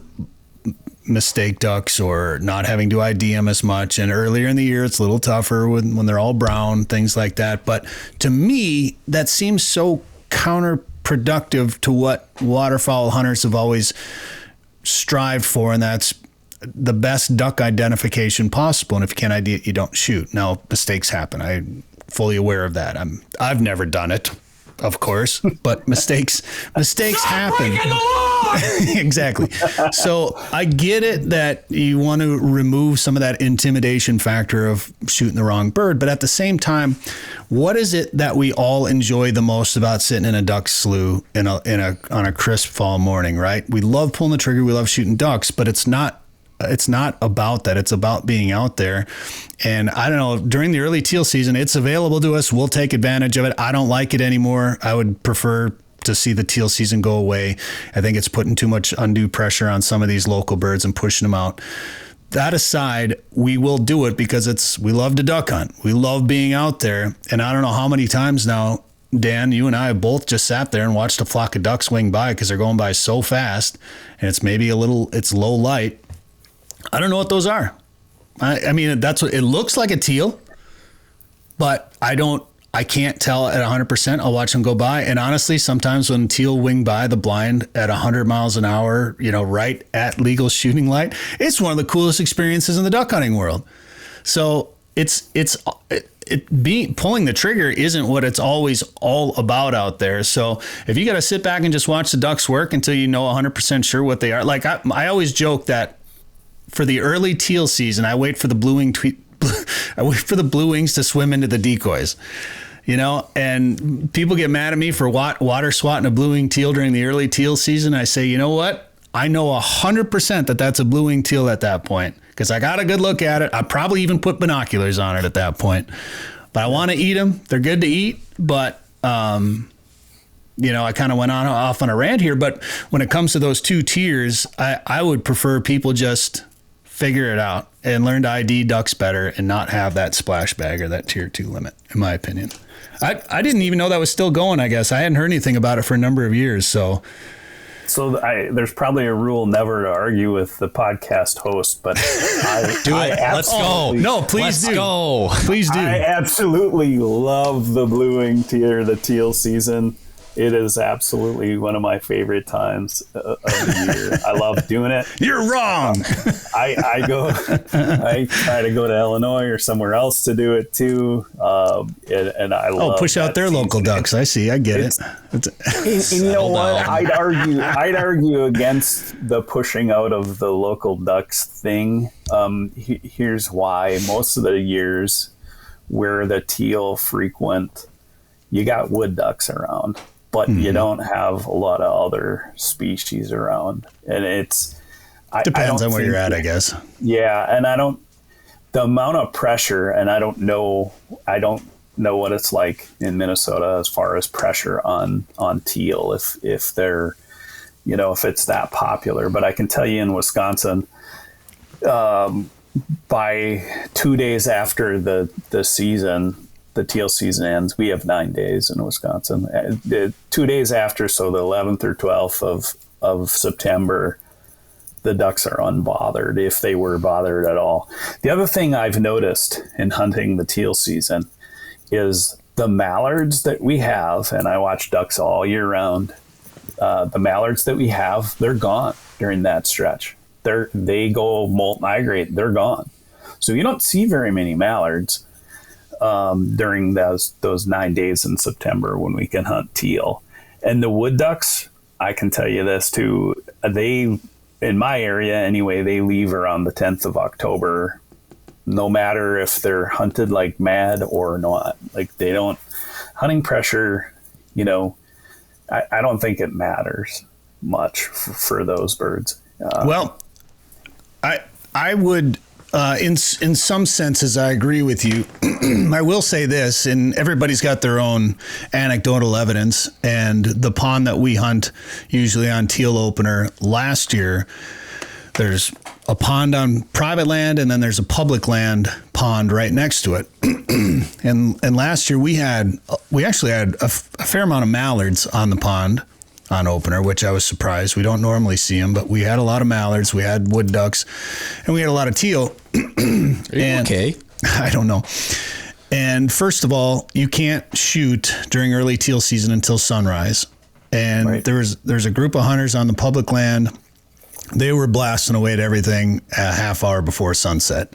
mistake ducks or not having to ID them as much. And earlier in the year, it's a little tougher when they're all brown, things like that. But to me, that seems so counterproductive to what waterfowl hunters have always strived for, and that's the best duck identification possible. And if you can't ID it, you don't shoot. Now, mistakes happen. I'm fully aware of that. I've never done it, of course, but mistakes happen. Exactly. So I get it that you want to remove some of that intimidation factor of shooting the wrong bird, but at the same time, what is it that we all enjoy the most about sitting in a duck slough on a crisp fall morning, right? We love pulling the trigger, we love shooting ducks, but it's not about that. It's about being out there. And I don't know, during the early teal season, it's available to us. We'll take advantage of it. I don't like it anymore. I would prefer to see the teal season go away. I think it's putting too much undue pressure on some of these local birds and pushing them out. That aside, we will do it because we love to duck hunt. We love being out there. And I don't know how many times now, Dan, you and I have both just sat there and watched a flock of ducks wing by because they're going by so fast, and it's maybe it's low light. I don't know what those are. I mean, that's what it looks like, a teal, but I can't tell at 100%. I'll watch them go by. And honestly, sometimes when teal wing by the blind at 100 miles an hour, right at legal shooting light, it's one of the coolest experiences in the duck hunting world. So pulling the trigger isn't what it's always all about out there. So if you got to sit back and just watch the ducks work until you know 100% sure what they are, like I always joke that for the early teal season, I wait for the blue wings to swim into the decoys, and people get mad at me for water swatting a blue wing teal during the early teal season. I say, you know what? I know 100% that that's a blue wing teal at that point because I got a good look at it. I probably even put binoculars on it at that point, but I want to eat them. They're good to eat, but, I kind of went off on a rant here, but when it comes to those 2 tiers, I would prefer people just figure it out and learn to ID ducks better and not have that splash bag or that tier 2 limit, in my opinion. I didn't even know that was still going, I guess. I hadn't heard anything about it for a number of years. So there's probably a rule never to argue with the podcast host, but Let's go. No, please do. Please do. I absolutely love the blue wing tier, the teal season. It is absolutely one of my favorite times of the year. I love doing it. You're wrong. I try to go to Illinois or somewhere else to do it too. And I love push out their season. Local ducks. I see. I get it. And you know what? I'd argue against the pushing out of the local ducks thing. Here's why. Most of the years where the teal frequent, you got wood ducks around, but you don't have a lot of other species around. And Depends on where you're at, I guess. Yeah, and the amount of pressure, and I don't know what it's like in Minnesota as far as pressure on teal, if they're, if it's that popular. But I can tell you in Wisconsin, by 2 days after the season, the teal season ends, we have 9 days in Wisconsin. 2 days after, so the 11th or 12th of September, the ducks are unbothered, if they were bothered at all. The other thing I've noticed in hunting the teal season is the mallards that we have, and I watch ducks all year round. The mallards that we have, they're gone during that stretch. They go molt migrate, they're gone. So you don't see very many mallards during those 9 days in September when we can hunt teal. And the wood ducks, I can tell you this too, they, in my area anyway, they leave around the 10th of October, no matter if they're hunted like mad or not. Like, they don't, hunting pressure, I don't think it matters much for those birds. Well, I would, in some senses, I agree with you. I will say this, and everybody's got their own anecdotal evidence. And the pond that we hunt, usually on teal opener, last year, there's a pond on private land, and then there's a public land pond right next to it. and last year we actually had a fair amount of mallards on the pond on opener, which I was surprised. We don't normally see them, but we had a lot of mallards, we had wood ducks, and we had a lot of teal. Okay? I don't know. And first of all, you can't shoot during early teal season until sunrise. And right. there's a group of hunters on the public land. They were blasting away at everything a half hour before sunset.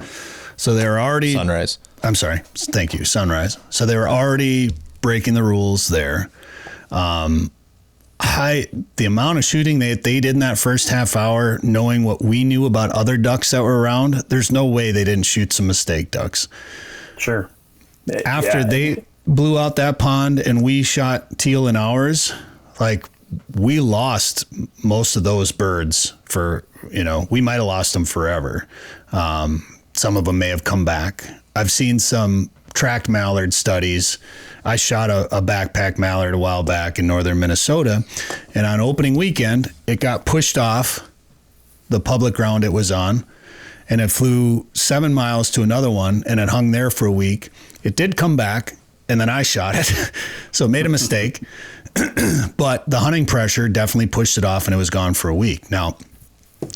So they were already... Sunrise. I'm sorry. Thank you. Sunrise. So they were already breaking the rules there. The amount of shooting they did in that first half hour, knowing what we knew about other ducks that were around, there's no way they didn't shoot some mistake ducks. Sure. After they blew out that pond and we shot teal in ours, like, we lost most of those birds for, we might have lost them forever. Some of them may have come back. I've seen some tracked mallard studies. I shot a backpack mallard a while back in northern Minnesota, and on opening weekend, it got pushed off the public ground it was on, and it flew 7 miles to another one, and it hung there for a week. It did come back, and then I shot it, so it made a mistake. But the hunting pressure definitely pushed it off, and it was gone for a week. Now,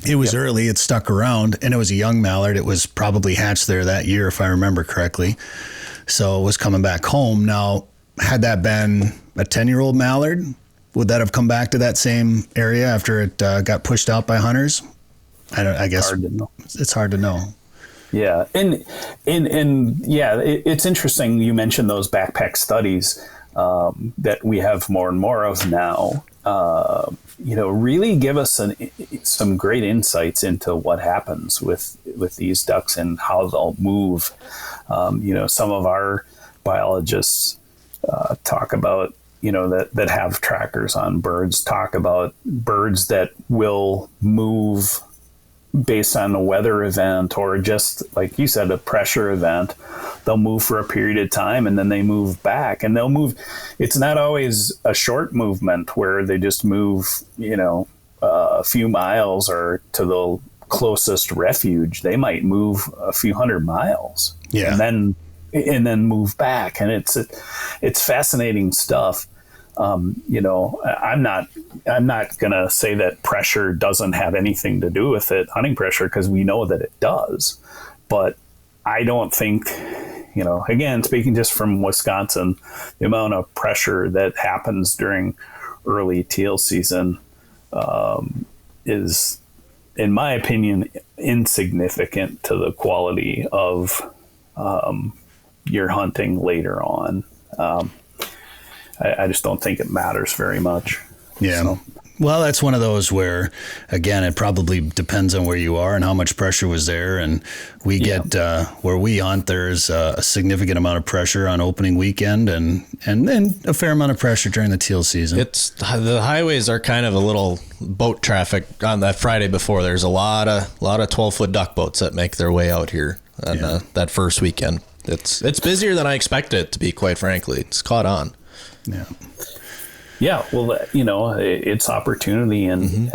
it was early, it stuck around, and it was a young mallard. It was probably hatched there that year, if I remember correctly. So it was coming back home. Now, had that been a 10-year-old mallard, would that have come back to that same area after it got pushed out by hunters? I guess it's hard to know. Yeah. And yeah, it's interesting you mentioned those backpack studies that we have more and more of now. Really give us some great insights into what happens with these ducks and how they'll move. Some of our biologists talk about, that have trackers on birds, talk about birds that will move based on a weather event or just, like you said, a pressure event. They'll move for a period of time and then they move back, and they'll move. It's not always a short movement where they just move, a few miles or to the closest refuge. They might move a few hundred miles, and then move back. And it's fascinating stuff. I'm not gonna say that pressure doesn't have anything to do with it, hunting pressure, because we know that it does. But I don't think, again, speaking just from Wisconsin, the amount of pressure that happens during early teal season is, in my opinion, insignificant to the quality of your hunting later on. I just don't think it matters very much. Yeah. So. Well, that's one of those where, again, it probably depends on where you are and how much pressure was there. And we get where we hunt, there's a significant amount of pressure on opening weekend, and then a fair amount of pressure during the teal season. It's the highways are kind of a little boat traffic on that Friday before. There's a lot of 12-foot duck boats that make their way out here on that first weekend. It's busier than I expected it to be, quite frankly. It's caught on. Yeah. Yeah, well, it's opportunity, and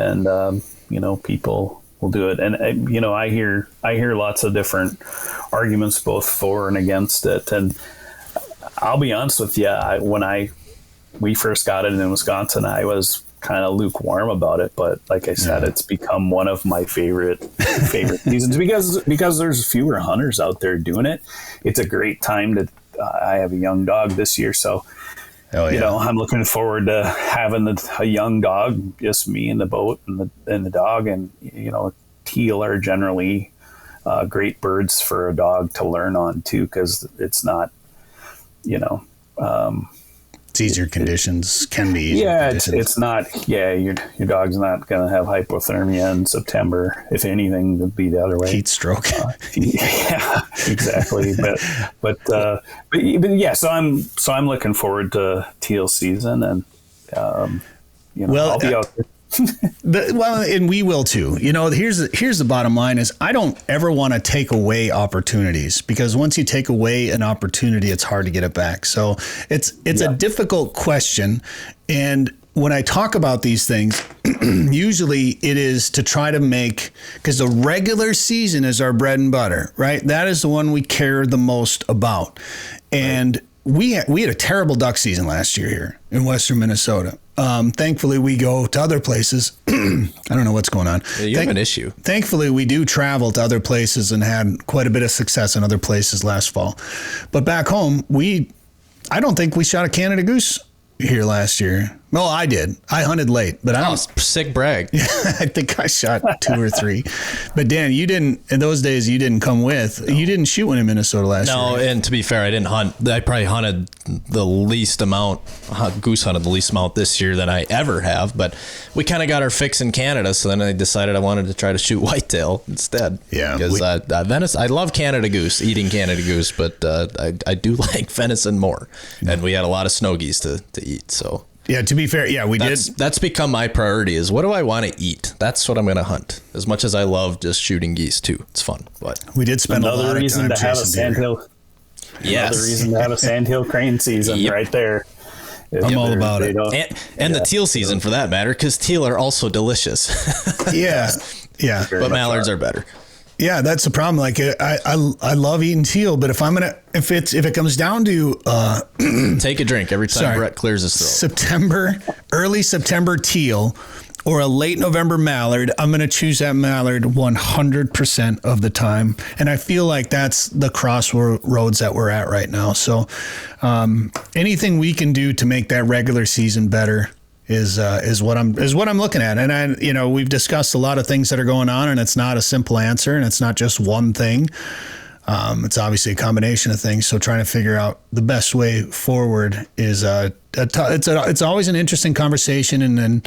people will do it. And I hear lots of different arguments, both for and against it. And I'll be honest with you, when we first got it in Wisconsin, I was kind of lukewarm about it. But like I said, it's become one of my favorite seasons because there's fewer hunters out there doing it. It's a great time to. I have a young dog this year, so. I'm looking forward to having a young dog, just me and the boat and the dog. And, teal are generally great birds for a dog to learn on, too, because it's not, it's easier conditions, can be easier. Yeah, it's not. Yeah, your dog's not going to have hypothermia in September. If anything, it'd be the other way. Heat stroke. Yeah, exactly. But yeah. So I'm looking forward to teal season, and I'll be out there. And we will too. Here's the bottom line is I don't ever want to take away opportunities, because once you take away an opportunity, it's hard to get it back. So it's a difficult question. And when I talk about these things, usually it is to try to because the regular season is our bread and butter, right? That is the one we care the most about. And we had a terrible duck season last year here in Western Minnesota. Thankfully, we go to other places. I don't know what's going on. Yeah, you have an issue. Thankfully, we do travel to other places and had quite a bit of success in other places last fall. But back home, I don't think we shot a Canada goose here last year. Well, I did. I hunted late, but I don't. Sick brag. I think I shot 2 or 3. But Dan, you didn't. In those days, you didn't come with. No. You didn't shoot one in Minnesota last year. No, and to be fair, I didn't hunt. I probably hunted the least amount. Goose hunted the least amount this year than I ever have. But we kind of got our fix in Canada, so then I decided I wanted to try to shoot whitetail instead. Yeah, because venison. I love Canada goose, eating Canada goose, but I do like venison more. And we had a lot of snow geese to eat. So. Yeah, to be fair, we did. That's become my priority is what do I want to eat? That's what I'm going to hunt. As much as I love just shooting geese too. It's fun. But we did spend a lot of time to have a Sandhill. Yes. Another reason to have a Sandhill Crane season right there. I'm all about it. And the teal season for that matter, because teal are also delicious. Yeah. But mallards are better. Yeah, that's the problem. Like I love eating teal, but if it comes down to take a drink every time Bret clears his throat. Early September teal or a late November mallard, I'm going to choose that mallard 100% of the time. And I feel like that's the crossroads that we're at right now. So anything we can do to make that regular season better is what I'm looking at. And we've discussed a lot of things that are going on, and it's not a simple answer, and it's not just one thing. It's obviously a combination of things. So trying to figure out the best way forward is it's always an interesting conversation, and then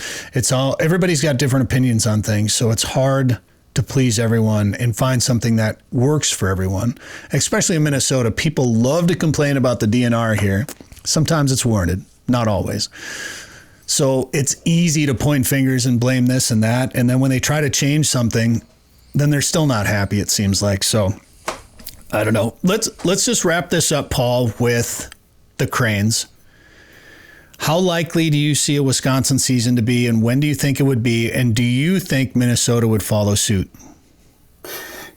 everybody's got different opinions on things. So it's hard to please everyone and find something that works for everyone, especially in Minnesota. People love to complain about the DNR here. Sometimes it's warranted, not always. So it's easy to point fingers and blame this and that. And then when they try to change something, then they're still not happy, it seems like. So I don't know. Let's just wrap this up, Paul, with the cranes. How likely do you see a Wisconsin season to be, and when do you think it would be? And do you think Minnesota would follow suit?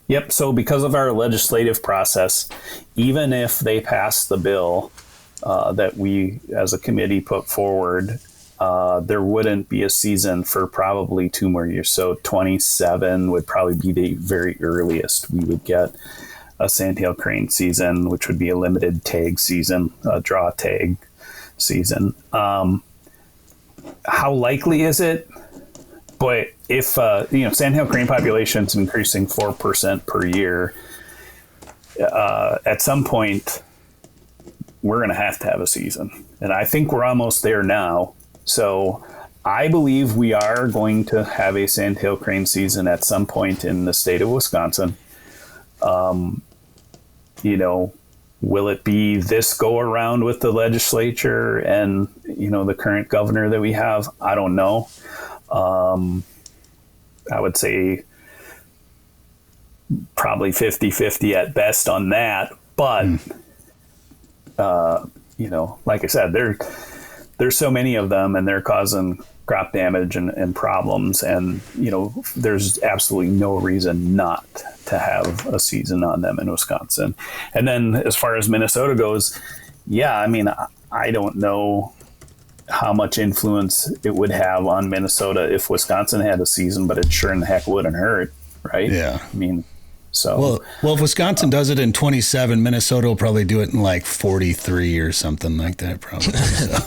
Yep. So because of our legislative process, even if they pass the bill that we as a committee put forward, there wouldn't be a season for probably 2 more years. So 27 would probably be the very earliest we would get a Sandhill Crane season, which would be a limited tag season, a draw tag season. How likely is it? But if Sandhill Crane population is increasing 4% per year, at some point we're going to have a season, and I think we're almost there now. So I believe we are going to have a sandhill crane season at some point in the state of Wisconsin. Will it be this go around with the legislature and, the current governor that we have? I don't know. I would say probably 50-50 at best on that. But, like I said, there's so many of them and they're causing crop damage and problems. And, there's absolutely no reason not to have a season on them in Wisconsin. And then as far as Minnesota goes, I don't know how much influence it would have on Minnesota if Wisconsin had a season, but it sure in the heck wouldn't hurt, right? Yeah. So well, if Wisconsin does it in 27, Minnesota will probably do it in like 43 or something like that, probably. So.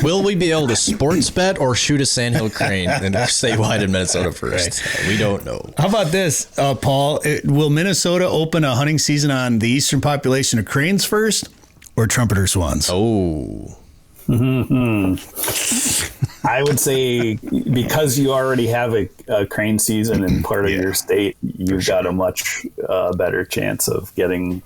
Will we be able to sports bet or shoot a sandhill crane and statewide in Minnesota first? Right. We don't know. How about this, Paul? Will Minnesota open a hunting season on the eastern population of cranes first or trumpeter swans? Oh. I would say because you already have a crane season in part of your state, you've got a much better chance of getting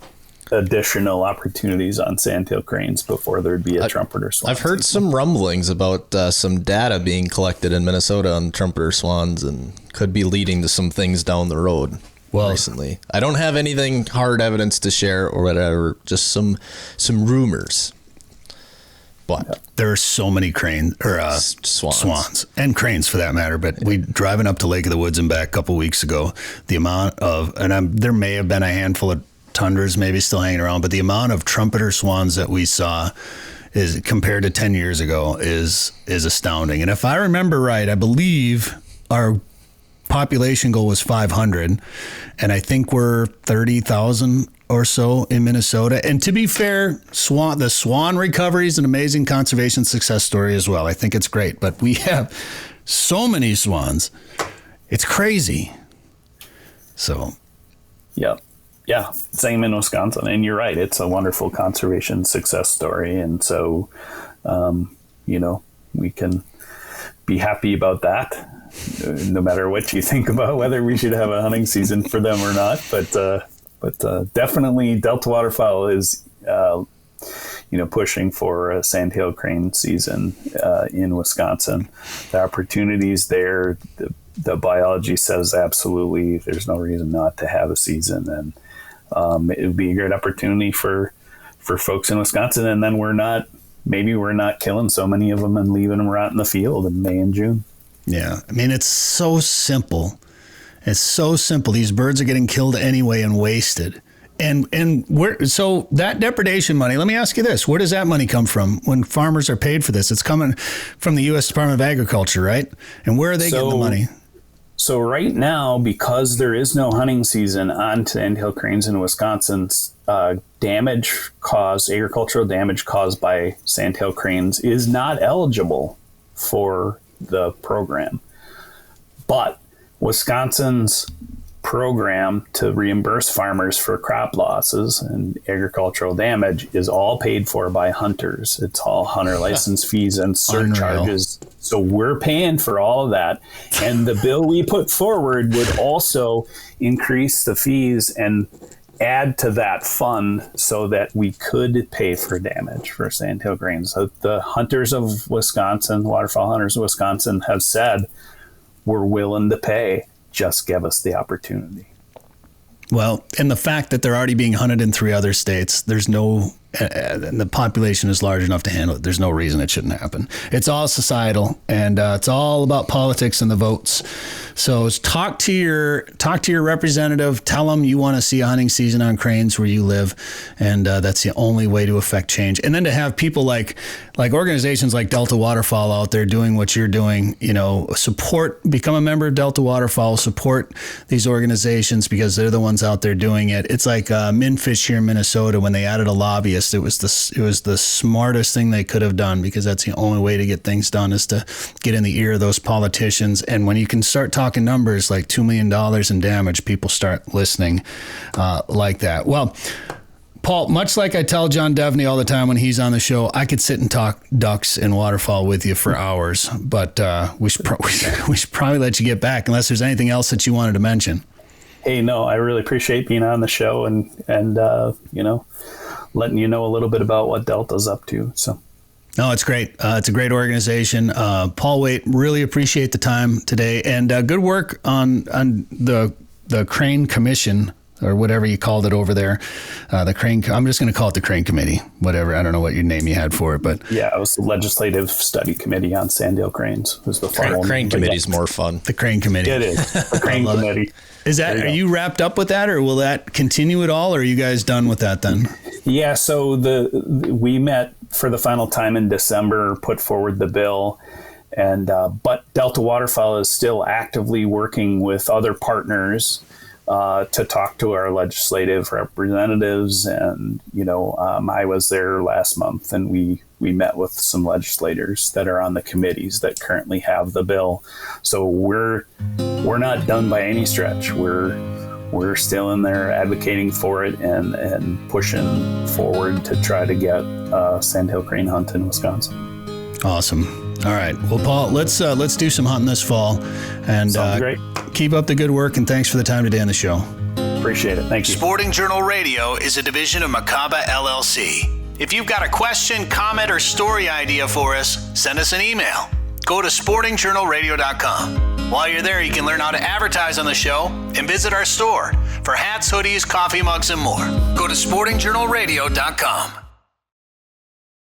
additional opportunities on sandhill cranes before there'd be a trumpeter swan. I've heard some rumblings about some data being collected in Minnesota on trumpeter swans and could be leading to some things down the road. Recently, I don't have anything hard evidence to share or whatever, just some rumors. But there are so many cranes or swans and cranes for that matter. But we driving up to Lake of the Woods and back a couple weeks ago, the amount of there may have been a handful of tundras maybe still hanging around, but the amount of trumpeter swans that we saw is compared to 10 years ago is astounding. And if I remember right, I believe our population goal was 500, and I think we're 30,000 or so in Minnesota. And to be fair, the swan recovery is an amazing conservation success story as well. I think it's great, but we have so many swans. It's crazy. So. Yeah. Same in Wisconsin. And you're right. It's a wonderful conservation success story. And so, we can be happy about that, no matter what you think about whether we should have a hunting season for them or not. But definitely Delta Waterfowl is, pushing for a sandhill crane season in Wisconsin. The opportunities there, the biology says absolutely there's no reason not to have a season. And it would be a great opportunity for folks in Wisconsin. And then we're not killing so many of them and leaving them rot in the field in May and June. Yeah. It's so simple. It's so simple. These birds are getting killed anyway and wasted. And so that depredation money, let me ask you this. Where does that money come from when farmers are paid for this? It's coming from the U.S. Department of Agriculture, right? And where are they getting the money? So right now, because there is no hunting season on sandhill cranes in Wisconsin, agricultural damage caused by sandhill cranes is not eligible for the program. But Wisconsin's program to reimburse farmers for crop losses and agricultural damage is all paid for by hunters. It's all hunter license fees and surcharges. Unreal. So we're paying for all of that. And the bill we put forward would also increase the fees and add to that fund so that we could pay for damage for sandhill cranes. So the hunters of Wisconsin, waterfowl hunters of Wisconsin, have said, we're willing to pay. Just give us the opportunity. Well, and the fact that they're already being hunted in 3 other states, and the population is large enough to handle it. There's no reason it shouldn't happen. It's all societal, and it's all about politics and the votes. So talk to your representative. Tell them you want to see a hunting season on cranes where you live, and that's the only way to affect change. And then to have people like organizations like Delta Waterfowl out there doing what you're doing, become a member of Delta Waterfowl, support these organizations because they're the ones out there doing it. It's like Minfish here in Minnesota when they added a lobbyist. It was the smartest thing they could have done because that's the only way to get things done is to get in the ear of those politicians. And when you can start talking numbers like $2 million in damage, people start listening like that. Well, Paul, much like I tell John Devney all the time when he's on the show, I could sit and talk ducks and waterfowl with you for hours, but we should probably let you get back unless there's anything else that you wanted to mention. Hey, no, I really appreciate being on the show and letting you know a little bit about what Delta's up to. So. No, it's great. It's a great organization. Paul Waite, really appreciate the time today, and good work on the Crane Commission, or whatever you called it over there. The Crane. I'm just going to call it the Crane Committee. Whatever. I don't know what your name you had for it, but yeah, it was the Legislative Study Committee on Sandhill Cranes. Was the Crane Committee's more fun. The Crane Committee. It is the Crane Committee. Is that? Are you wrapped up with that, or will that continue at all? Or are you guys done with that then? Yeah. So we met for the final time in December, put forward the bill, and but Delta Waterfowl is still actively working with other partners to talk to our legislative representatives. And I was there last month, and we met with some legislators that are on the committees that currently have the bill. So we're not done by any stretch. We're still in there advocating for it and pushing forward to try to get Sandhill Crane Hunt in Wisconsin. Awesome. All right. Well, Paul, let's do some hunting this fall, and great. Keep up the good work, and thanks for the time today on the show. Appreciate it. Thank you. Sporting Journal Radio is a division of Macaba LLC. If you've got a question, comment, or story idea for us, send us an email. Go to sportingjournalradio.com. While you're there, you can learn how to advertise on the show and visit our store for hats, hoodies, coffee mugs, and more. Go to sportingjournalradio.com.